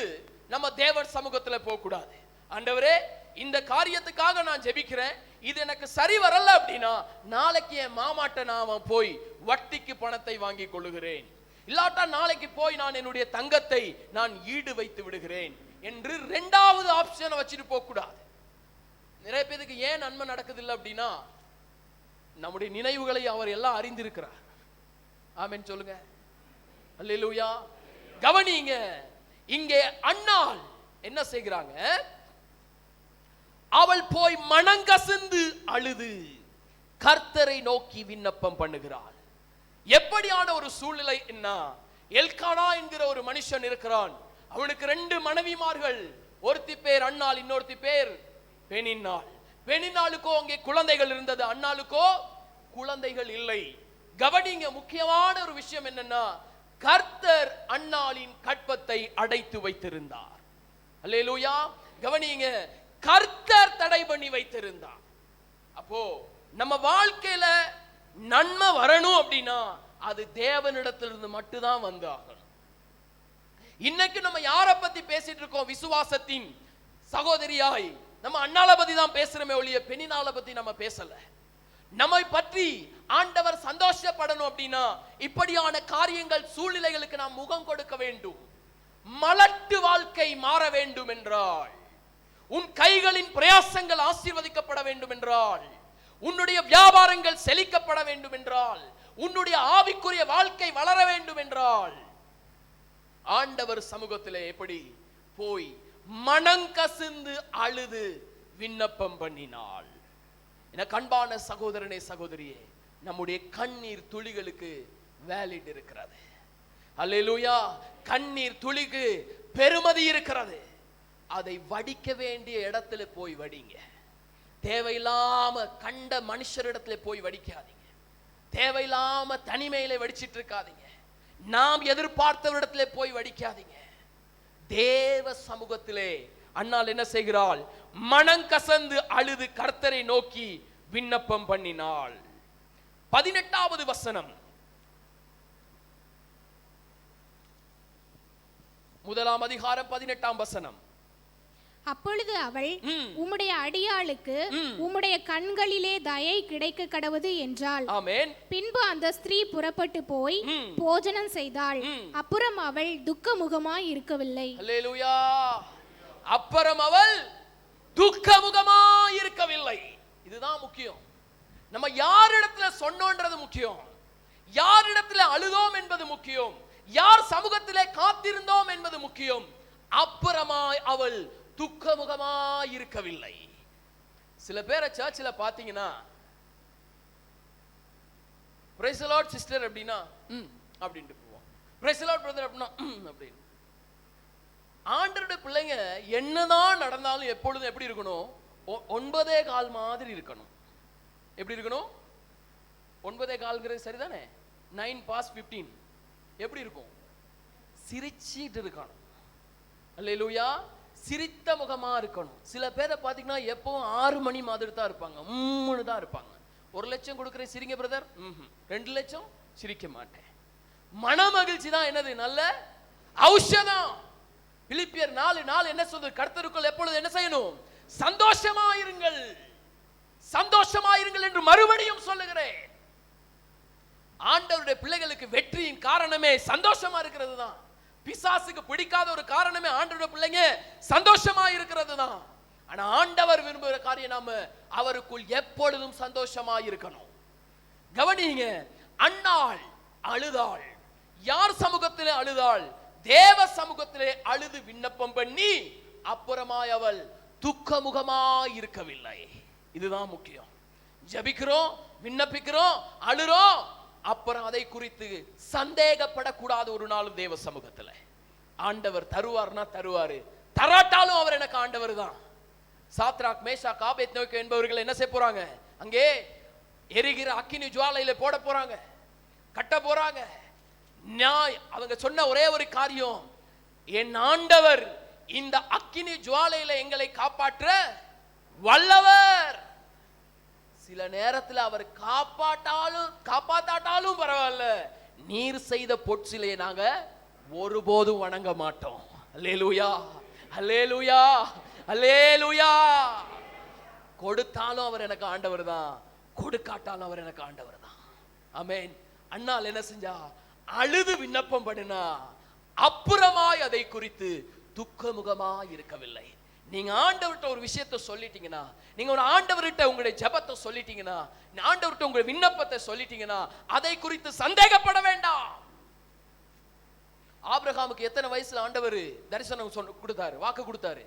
நம்ம தேவன் சமூகத்துல போக கூடாது. ஆண்டவரே, இந்த காரியத்துக்காக நான் ஜெபிக்கிறேன், இது எனக்கு சரி வரல அப்படின்னா நாளைக்கு என் மாமாட்ட நான் போய் வட்டிக்கு பணத்தை வாங்கி கொள்ளுகிறேன், இல்லாட்டா நாளைக்கு போய் நான் என்னுடைய தங்கத்தை நான் ஈடு வைத்து விடுகிறேன் என்று 2வது ஆப்ஷனை வச்சுட்டு போக கூடாது. நிறைய பேருக்கு ஏன் நன்மை நடக்குதில்லை அப்படின்னா, நம்முடைய நினைவுகளை அவர் எல்லாம் அறிந்திருக்கிறார். ஆமென் சொல்லுங்க. அல்லேலூயா. கவனிங்க, இங்கே அன்னாள் என்ன செய்கிறாங்க, அவள் போய் மனங்கசந்து அழுது கர்த்தரை நோக்கி விண்ணப்பம் பண்ணுகிறாள். எப்படியான ஒரு சூழ்நிலை என்ன, எல்கானா என்கிற ஒரு மனுஷன் இருக்கிறான். அவனுக்கு 2 மனைவிமார்கள், ஒருத்தி பேர் அன்னாள், இன்னொருத்தி பேர் பெனின்னாள். பெனின்னாளுக்கோ அங்கே குழந்தைகள் இருந்தது, அன்னாளுக்கோ குழந்தைகள் இல்லை. கவனிங்க, முக்கியமான ஒரு விஷயம் என்னன்னா, கர்த்தர் அன்னாளின் கற்பத்தை அடைத்து வைத்திருந்தார். அல்லேலூயா. கவனிங்க, கர்த்தர் தடை பண்ணி வைத்திருந்தார். அப்போ நம்ம வாழ்க்கையில நன்மை வரணும் அப்படின்னா அது தேவனிடத்திலிருந்து மட்டும்தான் வந்தாகணும். இன்னைக்கு நம்ம யாரை பத்தி பேசிட்டு இருக்கோம், விசுவாசத்தின் சகோதரியாய் நம்ம அன்னாளை பத்தி தான் பேசுறோமே ஒழிய பெனின்னாளை பத்தி நம்ம பேசல. நம்மை பற்றி ஆண்டவர் சந்தோஷப்படணும் அப்படின்னா இப்படியான காரியங்கள், சூழ்நிலைகளுக்கு நாம் முகம் கொடுக்க வேண்டும். மலட்டு வாழ்க்கை மாற வேண்டும் என்றால், உன் கைகளின் பிரயாசங்கள் ஆசீர்வதிக்கப்பட வேண்டும் என்றால், உன்னுடைய வியாபாரங்கள் செழிக்கப்பட வேண்டும் என்றால், உன்னுடைய ஆவிக்குரிய வாழ்க்கை வளர வேண்டும் என்றால், ஆண்டவர் சமூகத்திலே எப்படி போய் மனங்கசிந்து அழுது விண்ணப்பம் பண்ணினாள். என கண்பான சகோதரனே, சகோதரியே, நம்முடைய கண்ணீர் துளிகளுக்கு வேலிட் இருக்கிறது. அல்லேலூயா. கண்ணீர் துளிக்கு பெருமதி இருக்கிறது. அதை வடிக்க வேண்டிய இடத்துல போய் வடிங்க. தேவையில்லாம கண்ட மனுஷரிடத்துல போய் வடிக்காதீங்க. தேவையில்லாம தனிமையில வடிச்சிட்டு இருக்காதீங்க. நாம் எதிர்பார்த்தவரிடத்துல போய் வடிக்காதீங்க. தேவ சமூகத்திலே அன்னாள் என்ன செய்கிறாள்? மனம் கசந்து அழுது கர்த்தரை நோக்கி விண்ணப்பம் பண்ணினாள். 18வது வசனம், முதலாம் அதிகாரம் 18ஆம் வசனம். அப்பொழுது அவள், உம்முடைய அடியாளுக்கு உம்முடைய கண்களிலே தயை கிடைக்க கடவுது என்றாள். ஆமென். பின்பு அந்த ஸ்திரீ புறப்பட்டு போய் போஜனம் செய்தாள். அப்புறம் அவள் துக்கமுகமாய் இருக்கவில்லை. அல்லேலூயா. அப்புறம் அவள் துக்கமுகமாய் இருக்கவில்லை. இதுதான் முக்கியம். நம்ம யாரிடத்துல சொன்னோன்றது முக்கியம். யாரிடத்துல அழுதோம் என்பது முக்கியம். யார் சமூகத்திலே காத்திருந்தோம் என்பது முக்கியம். அப்புறமாய் அவள் துக்கமுகமாய் இருக்கவில்லை. சில பேரை சர்ச்சில் பார்த்தீங்கன்னா, பிரைஸ் தி லார்ட் சிஸ்டர் அப்படின்னா அப்படின்ட்டு போவோம். பிரைஸ் தி லார்ட் பிரதர் அப்படின்னா அப்படின்னு. ஆண்டவருடைய பிள்ளைங்க என்னதான் நடந்தாலும் எப்பொழுதும் எப்படி இருக்கணும்? 9:15 மாதிரி இருக்கணும். எப்படி இருக்கணும்? 9:15 சரிதானே? 9:15 எப்படி இருக்கும்? சிரிச்சிட்டு இருக்கணும். அல்லேலூயா. சிரித்த முகமா இருக்கணும். சில பேரை பார்த்தீங்கன்னா எப்பவும் 6 மணி மாதிரி தான் இருப்பாங்க. தான் இருப்பாங்க. 1 லட்சம் கொடுக்குறேன் சிரிங்க பிரதர், 2 லட்சம் சிரிக்க மாட்டேன். மன மகிழ்ச்சி தான் என்னது? நல்ல ஔஷதம். பிலிப்பியர் 4:4 என்ன சொல்றது? கர்த்தருக்குள் எப்பொழுது என்ன செய்யணும்? சந்தோஷமாயிருங்கள், சந்தோஷமாயிருங்கள் என்று மறுபடியும் சொல்லுகிறேன். ஆண்டவருடைய பிள்ளைகளுக்கு வெற்றியின் காரணமே சந்தோஷமா இருக்கிறது தான். பிசாசுக்கு பிடிக்காத ஒரு காரணமே ஆண்டவருடைய பிள்ளைங்க சந்தோஷமா இருக்கிறது தான். ஆனா ஆண்டவர் விரும்புகிற காரியம் நாம அவருக்குள் எப்பொழுதும் சந்தோஷமா இருக்கணும். கவனிங்க, அன்னாள் அழுதாள். யார் சமூகத்திலே அழுதாள்? தேவ சமூகத்திலே அழுது விண்ணப்பம் பண்ணி அப்புறமாய் அவள் துக்கமுகமாய் இருக்கவில்லை. இதுதான் முக்கியம். ஜெபிக்கிறோம், விண்ணப்பிக்கிறோம், அழுறோம், அப்புறம் அதை குறித்து சந்தேகப்படக்கூடாது ஒரு நாளும். தேவ சமூகத்துல ஆண்டவர் தருவார்னா தருவாரு, தராட்டாலும் அவர் எனக்கு ஆண்டவர் தான். சாத்ராக், மேஷாக், ஆபேத்நேகோ என்பவர்கள் என்ன செய்ய போறாங்க? அங்கே எரிகிற அக்கினி ஜுவாலையில போட போறாங்க, கட்ட போறாங்க. அவங்க சொன்ன ஒரே ஒரு காரியம், என் ஆண்டவர் இந்த அக்கினி ஜுவாலையில எங்களை காப்பாற்ற வல்லவர். சில நேரத்தில் அவர் காப்பாத்தாட்டாலும் பரவாயில்ல, நீர் செய்த பொற்சிலையை நாங்க ஒருபோதும் வணங்க மாட்டோம். அல்லேலூயா, அல்லேலூயா, அல்லேலூயா. கொடுத்தாலும் அவர் எனக்கு ஆண்டவர் தான், கொடுக்காட்டாலும் அவர் எனக்கு ஆண்டவர் தான். ஆமென். அன்னாள் என்ன செஞ்சா? அழுது விண்ணப்பம் பண்ணினா, அப்புறமாய் அதை குறித்து துக்கமுகமாய் இருக்கவில்லை. நீங்க ஆண்டவர்கிட்ட ஒரு விஷயத்தை சொல்லிட்டீங்கன்னா, நீங்க ஒரு ஆண்டவர்கிட்ட உங்களுடைய ஜெபத்தை சொல்லிட்டீங்கன்னா, ஆண்டவர்கிட்ட உங்களுடைய விண்ணப்பத்தை சொல்லிட்டீங்கன்னா, அதை குறித்து சந்தேகப்பட வேண்டாம். ஆபிரகாமுக்கு எத்தனை வயசுல ஆண்டவர் தரிசனம் கொடுத்தாரு, வாக்கு கொடுத்தாரு?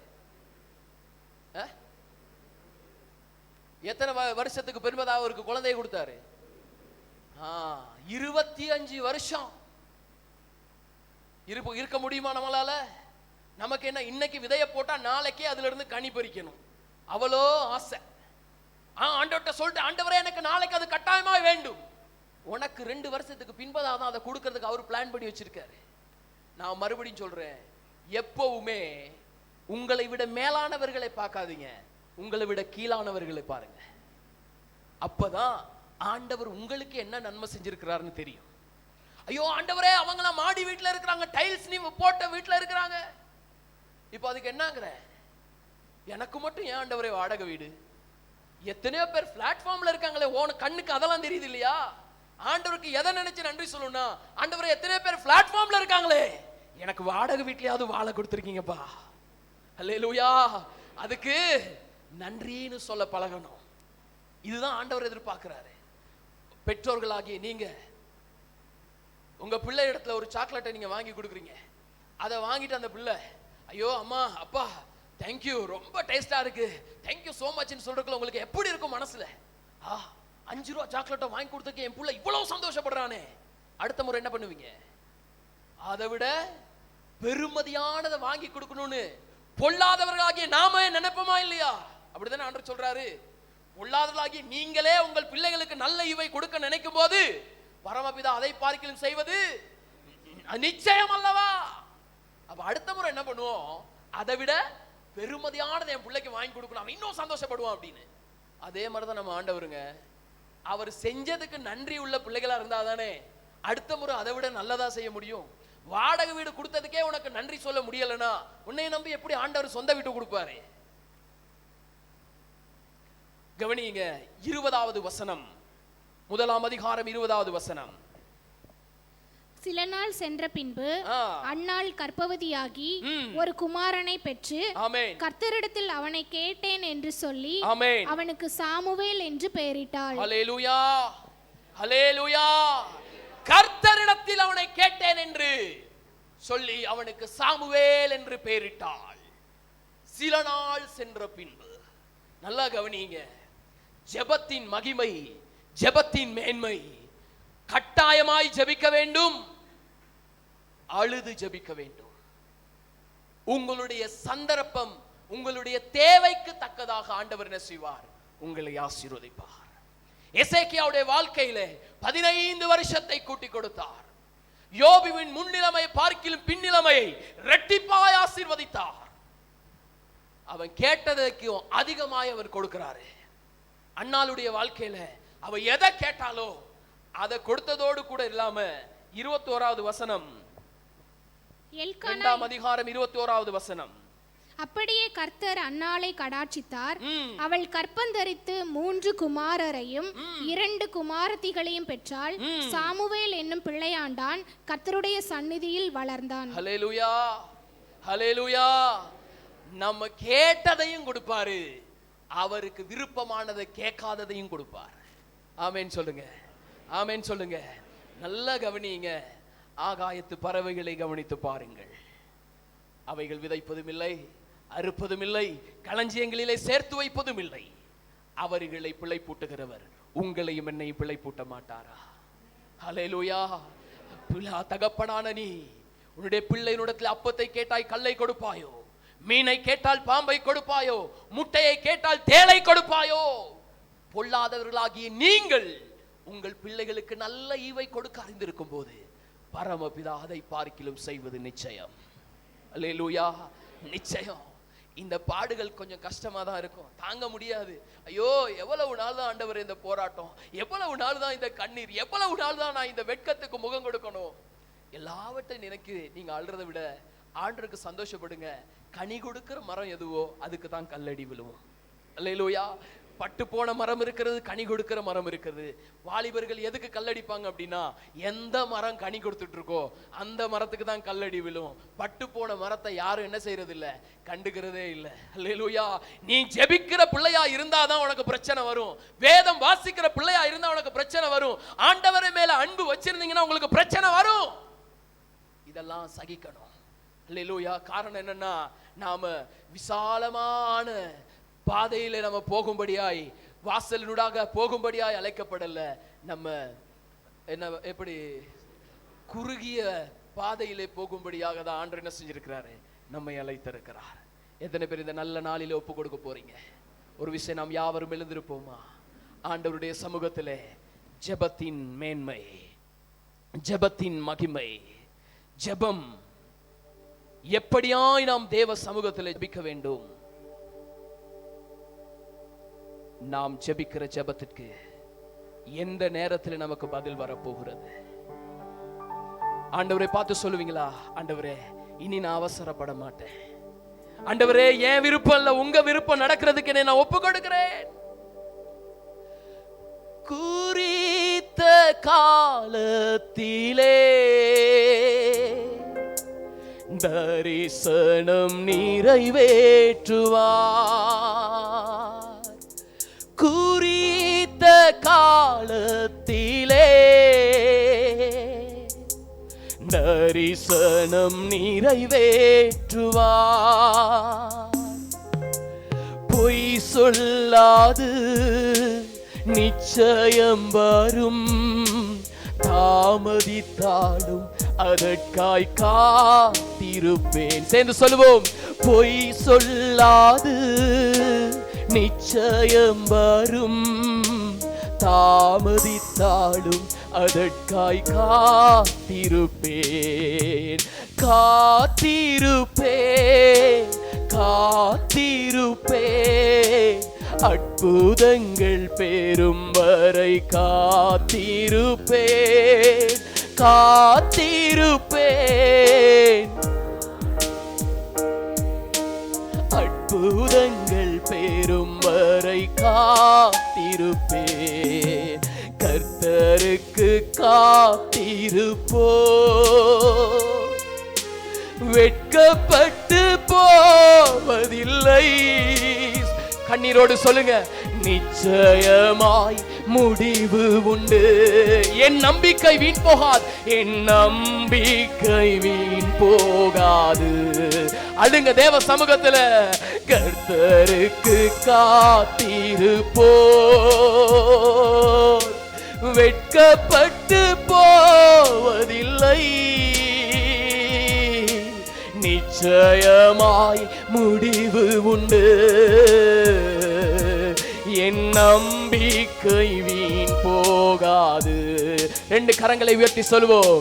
எத்தனை வருஷத்துக்கு பின்பதாக அவருக்கு குழந்தையை கொடுத்தாரு? 25 வருஷம் இருக்க முடியுமா நம்மளால? நமக்கு என்ன, இன்னைக்கு விதைய போட்டா நாளைக்கே அதுல இருந்து கனி பறிக்கணும், அவ்வளோ ஆசை. ஆண்டவர்கிட்ட சொல்லிட்டு, ஆண்டவரே எனக்கு நாளைக்கு அது கட்டாயமா வேண்டும். உனக்கு 2 வருஷத்துக்கு பின்பதாக தான் அதை கொடுக்கறதுக்கு அவர் பிளான் பண்ணி வச்சிருக்காரு. நான் மறுபடியும் சொல்றேன், எப்பவுமே உங்களை விட மேலானவர்களை பார்க்காதீங்க, உங்களை விட கீழானவர்களை பாருங்க. அப்பதான் ஆண்டவர் உங்களுக்கு என்ன நன்மை செஞ்சிருக்கிறாருன்னு தெரியும். ஐயோ ஆண்டவரே, அவங்களாம் மாடி வீட்டுல இருக்கிறாங்க, டைல்ஸ் நீ போட்ட வீட்டுல இருக்கிறாங்க, இப்ப அதுக்கு என்னங்கிற? எனக்கு மட்டும் ஏன் ஆண்டவரே வாடகை வீடு? எத்தனையோ பேர் பிளாட்ஃபார்ம்ல இருக்காங்களே, ஓன கண்ணுக்கு அதெல்லாம் தெரியுது இல்லையா? ஆண்டவருக்கு எதை நினைச்சு நன்றி சொல்லணும்னா, ஆண்டவரே எத்தனையோ பேர் பிளாட்ஃபார்ம்ல இருக்காங்களே, எனக்கு வாடகை வீட்லயாவது வாழ கொடுத்துருக்கீங்கப்பா. அல்லேலூயா. அதுக்கு நன்றின்னு சொல்ல பழகணும். இதுதான் ஆண்டவர் எதிர்பார்க்கிறாரு. பெற்றோர்களாகிய நீங்க உங்க பிள்ளை இடத்துல ஒரு சாக்லேட்டை நீங்க வாங்கி கொடுக்குறீங்க, அதை வாங்கிட்டு அந்த பிள்ளை, ஐயோ அம்மா அப்பா தேங்க்யூ, ரொம்ப டேஸ்டா இருக்கு, தேங்க்யூ சோ மச்னு சொல்றதுக்குள்ள உங்களுக்கு எப்படி இருக்கும் மனசுல? 5 ரூபா சாக்லேட்டை வாங்கி கொடுத்ததுக்கு என் பிள்ளை இவ்வளவு சந்தோஷப்படுறானே. அடுத்த முறை என்ன பண்ணுவீங்க? அதை விட பெருமதியானதை வாங்கி கொடுக்கணும்னு பொல்லாதவர்களாகிய நாம நினைப்போமா இல்லையா? அப்படித்தானே ஆண்டவர் சொல்றாரு. பொல்லாதவர்களாகிய நீங்களே உங்கள் பிள்ளைகளுக்கு நல்ல ஈவை கொடுக்க நினைக்கும் போது பரமபிதா அதை பார்க்கிலும் செய்வது நிச்சயம் அல்லவா? அப்ப அடுத்த முறை என்ன பண்ணுவோம்? அதை விட பெருமதியானதை என் பிள்ளைக்கு வாங்கி கொடுக்கணும், அவன் இன்னும் சந்தோஷப்படுவான் அப்படின்னு. அதே மாதிரிதான் நம்ம ஆண்டவருங்க. அவர் செஞ்சதுக்கு நன்றி உள்ள பிள்ளைகளா இருந்தா தானே அடுத்த முறை அதை விட நல்லதா செய்ய முடியும். வாடகை வீடு கொடுத்ததுக்கே உனக்கு நன்றி சொல்ல முடியலன்னா உன்னை நம்பி எப்படி ஆண்டவர் சொந்த வீட்டு கொடுப்பாரு? கவனிங்க, 20வது வசனம், 1ஆம் அதிகாரம் 20வது வசனம். சில நாள் சென்ற பின்பு அன்னாள் கர்ப்பவதியாகி ஒரு குமாரனை பெற்று கர்த்தரிடத்தில் அவனை கேட்டேன் என்று சொல்லி அவனுக்கு சாமுவேல் என்று பெயரிட்டாள். ஹல்லேலூயா, ஹல்லேலூயா. கர்த்தரிடத்தில் அவனை கேட்டேன் என்று சொல்லி அவனுக்கு சாமுவேல் என்று பெயரிட்டாள். சில நாள் சென்ற பின்பு. நல்லா கவனிங்க, ஜெபத்தின் மகிமை, ஜெபத்தின் மேன்மை. கட்டாயமாய் ஜெபிக்க வேண்டும், அழுது ஜெபிக்க வேண்டும். உங்களுடைய சந்தர்ப்பம், உங்களுடைய தேவைக்கு தக்கதாக ஆண்டவர் என்ன செய்வார்? உங்களை ஆசீர்வதிப்பார். எசேக்கியாவுடைய வாழ்க்கையில 15 வருஷத்தை கூட்டி கொடுத்தார். யோபுவின் முன்னிலைமை பார்க்கிலும் பின்னிலைமையை இரட்டிப்பாய் ஆசீர்வதித்தார். அவன் கேட்டதற்கு அதிகமாய் அவர் கொடுக்கிறாரு. அன்னாளுடைய வாழ்க்கையில அவ எதை கேட்டாலோ அதை கொடுத்ததோடு கூட இல்லாம 21வது வசனம், 2ஆம் அதிகாரம் 21வது வசனம். அப்படியே கர்த்தர் அன்னாளை கடாட்சித்தார். அவள் கற்பந்தரித்து 3 குமாரரையும் 2 குமாரத்திகளையும் பெற்றாள். சாமுவேல் என்னும் பிள்ளையாண்டான் கர்த்தருடைய சந்நிதியில் வளர்ந்தான். ஹல்லேலூயா, ஹல்லேலூயா. நம்ம கேட்டதையும் கொடுப்பாரு, அவருக்கு விருப்பமானதை கேட்காததையும் கொடுப்பார். ஆமென் சொல்லுங்க, ஆமென் சொல்லுங்க. நல்ல கவனிங்க, ஆகாயத்து பறவைகளை கவனித்து பாருங்கள். அவைகள் விதைப்பதும் இல்லை, அறுப்பதும் இல்லை, களஞ்சியங்களிலே சேர்த்து வைப்பதும் இல்லை. அவர்களை பிழைப்பூட்டுகிறவர் உங்களையும் என்னையும் பிழைப்பூட்ட மாட்டாரா? ஹல்லேலூயா. தகப்பனான நீ உன்னுடைய பிள்ளையினிடத்தில் அப்பத்தை கேட்டால் கல்லை கொடுப்பாயோ? மீனை கேட்டால் பாம்பை கொடுப்பாயோ? முட்டையை கேட்டால் தேளை கொடுப்பாயோ? பொல்லாதவர்களாகிய நீங்கள் உங்கள் பிள்ளைகளுக்கு நல்ல ஈவை கொடுக்க அறிந்திருக்கும் போது பரமபிதா அதை பார்க்கிலும் செய்வது நிச்சயம். அல்லேலூயா, நிச்சயம். இந்த பாடுகள் கொஞ்சம் கஷ்டமா தான் இருக்கும், தாங்க முடியாது. ஐயோ, எவ்வளவு நாள் தான் ஆண்டவர் இந்த போராட்டம், எவ்வளவு நாள் தான் இந்த கண்ணீர், எவ்வளவு நாள் தான் நான் இந்த வெட்கத்துக்கு முகம் கொடுக்கணும்? எல்லாவற்றையும் நினைக்கு நீங்க அழுறதை விட ஆண்டவருக்கு சந்தோஷப்படுங்க. கனி கொடுக்கிற மரம் எதுவோ அதுக்கு தான் கல்லடி விழுவும். அல்லேலூயா. பட்டு போன மரம் இருக்கிறது, கனி கொடுக்கிற மரம் இருக்கிறது. வாலிபர்கள் எதுக்கு கல்லடிப்பாங்க அப்படின்னா, எந்த மரம் கனி கொடுத்துட்டு இருக்கோ அந்த மரத்துக்கு தான் கல்லடி விழும். பட்டு போன மரத்தை யாரும் என்ன செய்யறது இல்ல, கண்டுக்கிறதே இல்லை. அல்லேலூயா. நீ ஜெபிக்கிற பிள்ளையா இருந்தாதான் உனக்கு பிரச்சனை வரும். வேதம் வாசிக்கிற பிள்ளையா இருந்தா உனக்கு பிரச்சனை வரும். ஆண்டவரை மேல அன்பு வச்சிருந்தீங்கன்னா உங்களுக்கு பிரச்சனை வரும். இதெல்லாம் சகிக்கணும். அல்லேலூயா. காரணம் என்னன்னா, நாம விசாலமான பாதையில நம்ம போகும்படியாய், வாசலினூடாக போகும்படியாய் அழைக்கப்படல. நம்ம என்ன எப்படி குறுகிய பாதையிலே போகும்படியாக தான் ஆண்டவர் என்ன செஞ்சிருக்கிறாரு, நம்மை அழைத்திருக்கிறார். எத்தனை பேர் இந்த நல்ல நாளிலே ஒப்பு கொடுக்க போறீங்க? ஒரு விஷயம் நாம் யாவரும் எழுந்திருப்போமா? ஆண்டவருடைய சமூகத்திலே ஜெபத்தின் மேன்மை, ஜெபத்தின் மகிமை, ஜெபம் எப்படியாய் நாம் தேவ சமூகத்தில் ஜெபிக்க வேண்டும். நாம் ஜெபிக்கிற ஜெபத்திற்கு எந்த நேரத்தில் நமக்கு பதில் வரப்போகிறது? ஆண்டவரை பார்த்து சொல்லுவீங்களா, ஆண்டவரே இனி நான் அவசரப்பட மாட்டேன். ஆண்டவரே என் விருப்பம் இல்ல, உங்க விருப்பம் நடக்கிறதுக்கு என்னை நான் ஒப்பு கொடுக்கிறேன். குறித்த காலத்திலே தரிசனம் நிறைவேற்றுவார். குறித்த காலத்திலே தரிசனம் நிறைவேற்றுவார். பொய் சொல்லாது நிச்சயம் வரும், தாமதித்தாலும் அதற்காய் காத்திருப்பேன். சேர்ந்து சொல்லுவோம். பொய் சொல்லாது நிச்சயம் வரும், தாமதித்தாலும் அதற்காய் காத்திருப்பேன். காத்திருப்பேன், காத்திருப்பேன், அற்புதங்கள் பெறும் வரை காத்திருப்பேன். காத்திருப்பேன், அற்புதங்கள் பெறும் வரை காத்திருப்பேன். கர்த்தருக்கு காத்திருப்போ, வெட்கப்பட்டு போவதில்லை. கண்ணீரோடு சொல்லுங்க. நிச்சயமாய் முடிவு உண்டு. என் நம்பிக்கை வீண் போகாது, என் நம்பிக்கை வீண் போகாது. அழுங்க தேவ சமூகத்துல. கர்த்தருக்கு காத்திருப்போ, வெட்கப்பட்டு போவதில்லை. நிச்சயமாய் முடிவு உண்டு, என் நம்பிக்கை வீண் போகாது. ரெண்டு கரங்களை உயர்த்தி சொல்வோம்.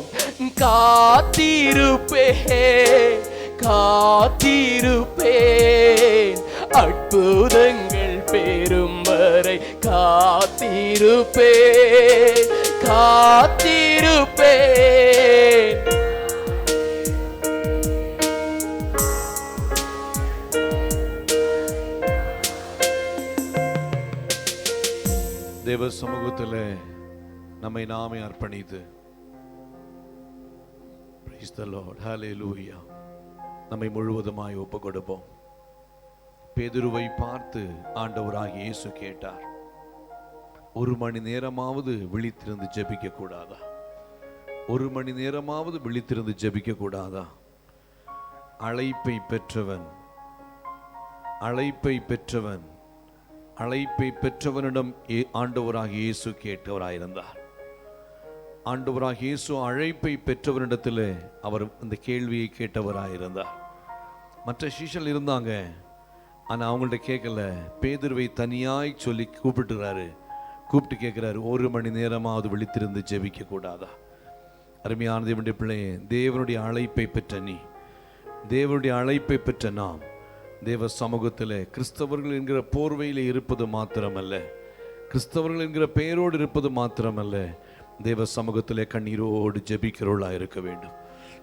காத்திருப்பேன், காத்திருப்பேன், அற்புதங்கள் பெறும் வரை காத்திருப்பேன். காத்திருப்பேன். தேவ சமூகத்தில் நம்மை நாமே அர்ப்பணித்து, Praise the Lord, Hallelujah, நம்மை முழுவதுமாய் ஒப்பு கொடுப்போம். பேதுருவை பார்த்து ஆண்டவராகிய இயேசு கேட்டார், ஒரு மணி நேரமாவது விழித்திருந்து ஜெபிக்க கூடாதா? ஒரு மணி நேரமாவது விழித்திருந்து ஜெபிக்க கூடாதா? அழைப்பை பெற்றவன், அழைப்பை பெற்றவன், அழைப்பை பெற்றவனிடம் ஆண்டவராகிய இயேசு கேட்டவராயிருந்தார். ஆண்டவராகிய இயேசு அழைப்பை பெற்றவனிடத்தில் அவர் இந்த கேள்வியை கேட்டவராயிருந்தார். மற்ற சீஷர்கள் இருந்தாங்க, ஆனால் அவங்கள்ட்ட கேட்கல. பேதுருவை தனியாய் சொல்லி கூப்பிட்டு கேட்கிறாரு, ஒரு மணி நேரமாவது விழித்திருந்து ஜெபிக்க கூடாதா? அருமையான தேவனுடைய பிள்ளையே, தேவனுடைய அழைப்பை பெற்ற நீ, தேவனுடைய அழைப்பை பெற்ற நாம் தேவ சமூகத்தில் கிறிஸ்தவர்கள் என்கிற போர்வையில் இருப்பது மாத்திரமல்ல, கிறிஸ்தவர்கள் என்கிற பெயரோடு இருப்பது மாத்திரமல்ல, தேவ சமூகத்தில் கண்ணீரோடு ஜெபிக்கிறவர்களாக இருக்க வேண்டும்.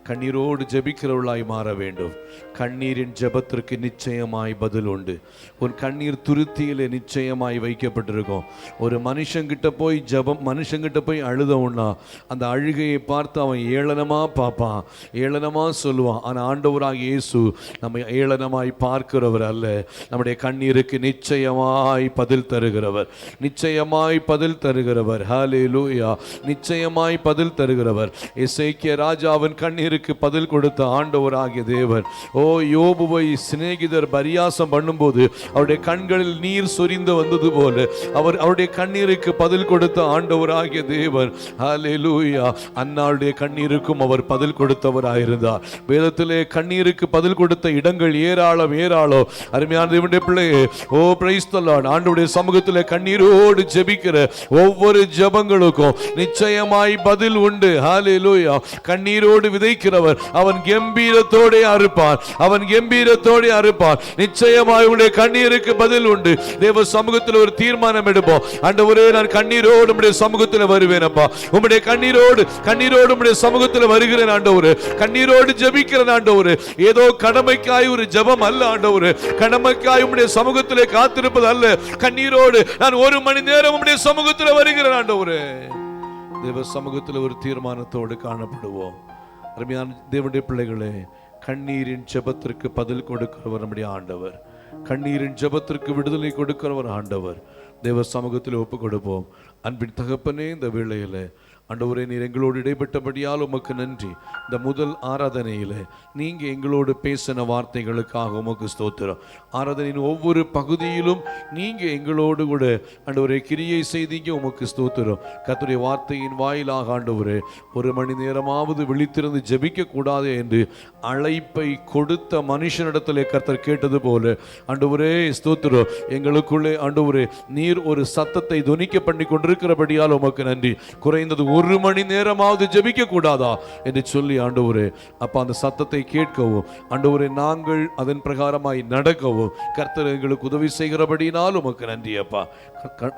கண்ணீரோடு ஜெபிக்கிறவர்களாய் மாற வேண்டும். கண்ணீரின் ஜெபத்திற்கு நிச்சயமாய் பதில் உண்டு. ஒரு கண்ணீர் துருத்தியிலே நிச்சயமாய் வைக்கப்பட்டிருக்கும். ஒரு மனுஷங்கிட்ட போய் மனுஷங்கிட்ட போய் அழுதவுன்னா அந்த அழுகையை பார்த்து அவன் ஏளனமா பார்ப்பான், ஏளனமா சொல்லுவான். ஆனால் ஆண்டவராகிய இயேசு நம்ம ஏளனமாய் பார்க்கிறவர் அல்ல. நம்முடைய கண்ணீருக்கு நிச்சயமாய் பதில் தருகிறவர், நிச்சயமாய் பதில் தருகிறவர். ஹல்லேலூயா, நிச்சயமாய் பதில் தருகிறவர். எசேக்கியா ராஜாவின் கண்ணீருக்கு பதில் கொடுத்த ஆண்டவராகிய தேவன். ஓ, யோபுவை சிநேகிதர் பரியாசம் பண்ணும்போது அவருடைய கண்களில் நீர் சொரிந்து வந்தது போல அவருடைய கண்ணீருக்கு பதில் கொடுத்த ஆண்டவராகிய தேவன். ஹல்லேலூயா. அன்னாளுடைய கண்ணீருக்கும் அவர் பதில் கொடுத்தவராயிருந்தார். வேதத்திலே கண்ணீருக்கு பதில் கொடுத்த இடங்கள் ஏராளம் ஏராளம். அருமையான தேவனுடைய பிள்ளையே, ஓ பிரைஸ் தி லார்ட், ஆண்டவருடைய சமூகத்திலே கண்ணீரோடு ஜெபிக்கிற ஒவ்வொரு ஜெபங்களுக்கும் நிச்சயமாய் பதில் உண்டு. ஹல்லேலூயா. கண்ணீரோடு விதைக்கிறவர் அவன் கம்பீரத்தோடு அறுப்பான், அவன் கம்பீரத்தோடு அறுப்பான். நிச்சயமாய் உடைய கண்ணீருக்கு பதில் உண்டு. தேவ சமூகத்தில் ஒரு தீர்மானம் எடுப்போம். ஆண்டவரே, நான் கண்ணீரோடு உம்முடைய சமூகத்தில் வருவேன் அப்பா. உம்முடைய கண்ணீரோடு உம்முடைய சமூகத்தில் வருகிறேன் ஆண்டவரே. கண்ணீரோடு ஜெபிக்கிறேன் ஆண்டவரே. ஏதோ கடமைக்காய் ஒரு ஜெபம் அல்ல ஆண்டவரே, கடமைக்காய் உம்முடைய சமூகத்திலே காத்திருப்பது அல்ல. கண்ணீரோடு நான் ஒரு மணி நேரம் உம்முடைய சமூகத்தில் வருகிறேன் ஆண்டவரே. தேவ சமூகத்தில் ஒரு தீர்மானத்தோடு காணப்படுவோம். அருமையான தேவனுடைய பிள்ளைகளே, கண்ணீரின் ஜெபத்திற்கு பதில் கொடுக்கிறவர் நம்முடைய ஆண்டவர். கண்ணீரின் ஜெபத்திற்கு விடுதலை கொடுக்கிறவர் ஆண்டவர். தேவ சமூகத்தில் ஒப்பு கொடுப்போம். அன்பின் தகப்பனே, இந்த வேளையில் ஆண்டவரே, நீர் எங்களோடு இடைப்பட்டபடியால் உமக்கு நன்றி. இந்த முதல் ஆராதனையில் நீங்க எங்களோடு பேசின வார்த்தைகளுக்காக உமக்கு ஸ்தோத்திரம். ஆராதனையின் ஒவ்வொரு பகுதியிலும் நீங்க எங்களோடு கூட ஆண்டவரே கிரியை செய்தீங்க, உமக்கு ஸ்தோத்திரம். கர்த்தருடைய வார்த்தையின் வாயிலாக ஆண்டவரே, ஒரு மணி நேரமாவது விழித்திருந்து ஜெபிக்க கூடாது என்று அழைப்பை கொடுத்த மனுஷனிடத்திலே கர்த்தர் கேட்டது போல ஆண்டவரே ஸ்தோத்திரம், எங்களுக்குள்ளே ஆண்டவரே நீர் ஒரு சத்தத்தை துணிக்க பண்ணி கொண்டிருக்கிறபடியால் உமக்கு நன்றி. குறைந்தது ஒரு மணி நேரமாவது ஜெபிக்க கூடாதா என்று சொல்லி ஆண்டவரே அப்பா அந்த சத்தத்தை கேட்கவும் ஆண்டவரே நாங்கள் அதன் பிரகாரமாய் நடக்கவும் கர்த்தர் எங்களுக்கு உதவி செய்கிறபடினால் உமக்கு நன்றி அப்பா.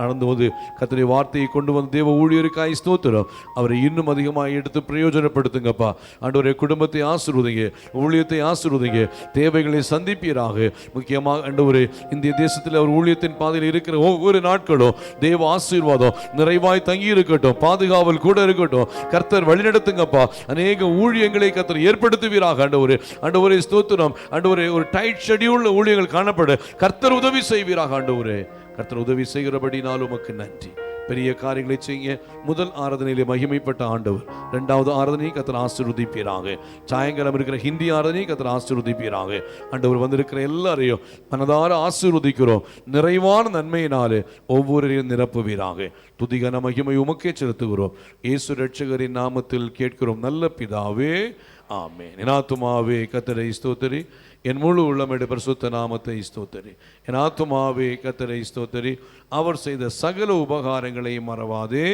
நடந்து வந்து கர்த்தருடைய வார்த்தையை கொண்டு வந்து தேவ ஊழியருக்காய் ஸ்தோத்திரம். அவரை இன்னும் அதிகமாக எடுத்து பிரயோஜனப்படுத்துங்கப்பா. ஆண்டவரே குடும்பத்தை ஆசீர்வதிங்க, ஊழியத்தை ஆசீர்வதிங்க, தேவைகளை சந்திப்பீராக. முக்கியமாக ஆண்டவரே இந்திய தேசத்தில் அவர் ஊழியத்தின் பாதையில் இருக்கிற ஒவ்வொரு நாட்களும் தேவ ஆசீர்வாதம் நிறைவாய் தங்கி இருக்கட்டும், பாதுகாவல் கூட இருக்கட்டும். கர்த்தர் வழிநடத்துங்கப்பா. அநேக ஊழியங்களை கர்த்தர் ஏற்படுத்துவீராக ஆண்டவரே. ஆண்டவரே ஸ்தோத்திரம். ஆண்டவரே ஒரு டைட் ஷெட்யூல்ல ஊழியங்கள் காணப்பட கர்த்தர் உதவி செய்வீராக ஆண்டவரே. கர்த்தர் உதவி செய்கிறபடினால் உமக்கு நன்றி. பெரிய காரியங்களை செய்ய முதல் ஆராதனையிலே மகிமைப்பட்ட ஆண்டவர் இரண்டாவது ஆராதனையை கர்த்தர் ஆசீர்வதிப்பீராக. சாயங்காலம் இருக்கிற ஹிந்தி ஆராதனையை கர்த்தர் ஆசீர்வதிப்பீராக. ஆண்டவர் வந்திருக்கிற எல்லாரையும் மனதார ஆசீர்வதிக்கிறோம். நிறைவான நன்மையினாலே ஒவ்வொருவரையும் நிரப்புவீராக. துதிகன மகிமை உமக்கே செலுத்துகிறோம். இயேசு இரட்சகரின் நாமத்தில் கேட்கிறோம் நல்ல பிதாவே, ஆமென். என் ஆத்துமாவே கர்த்தரை ஸ்தோத்திரி, என் முழு உள்ளமையுடைய பரிசுத்த நாமத்தை ஸ்தோத்திரி. என் ஆத்துமாவே கர்த்தரை ஸ்தோத்திரி, அவர் செய்த சகல உபகாரங்களையும் மறவாதே.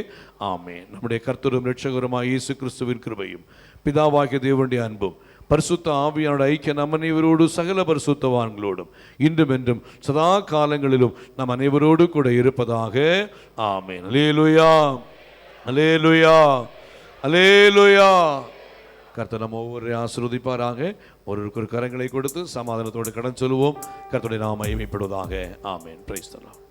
ஆமென். நம்முடைய கர்த்தரும் இரட்சகருமாய் இயேசு கிறிஸ்துவின் கிருபையும் பிதாவாகிய தேவனுடைய அன்பும் பரிசுத்த ஆவியானோட ஐக்கிய நம் அனைவரோடு சகல பரிசுத்தவான்களோடும் இன்றும் என்றும் சதா காலங்களிலும் நம் அனைவரோடு கூட இருப்பதாக. ஆமென். அல்லேலூயா, அல்லேலூயா, அல்லேலூயா. கர்த்தர் நம்ம ஒவ்வொருவரையும் ஆசீர்வதிப்பாராக. ஒருவருக்கு ஒரு கரங்களை கொடுத்து சமாதானத்தோடு கடன் சொல்லுவோம். கர்த்தருடைய நாமம் மகிமைப்படுவதாக. ஆமென். Praise the Lord.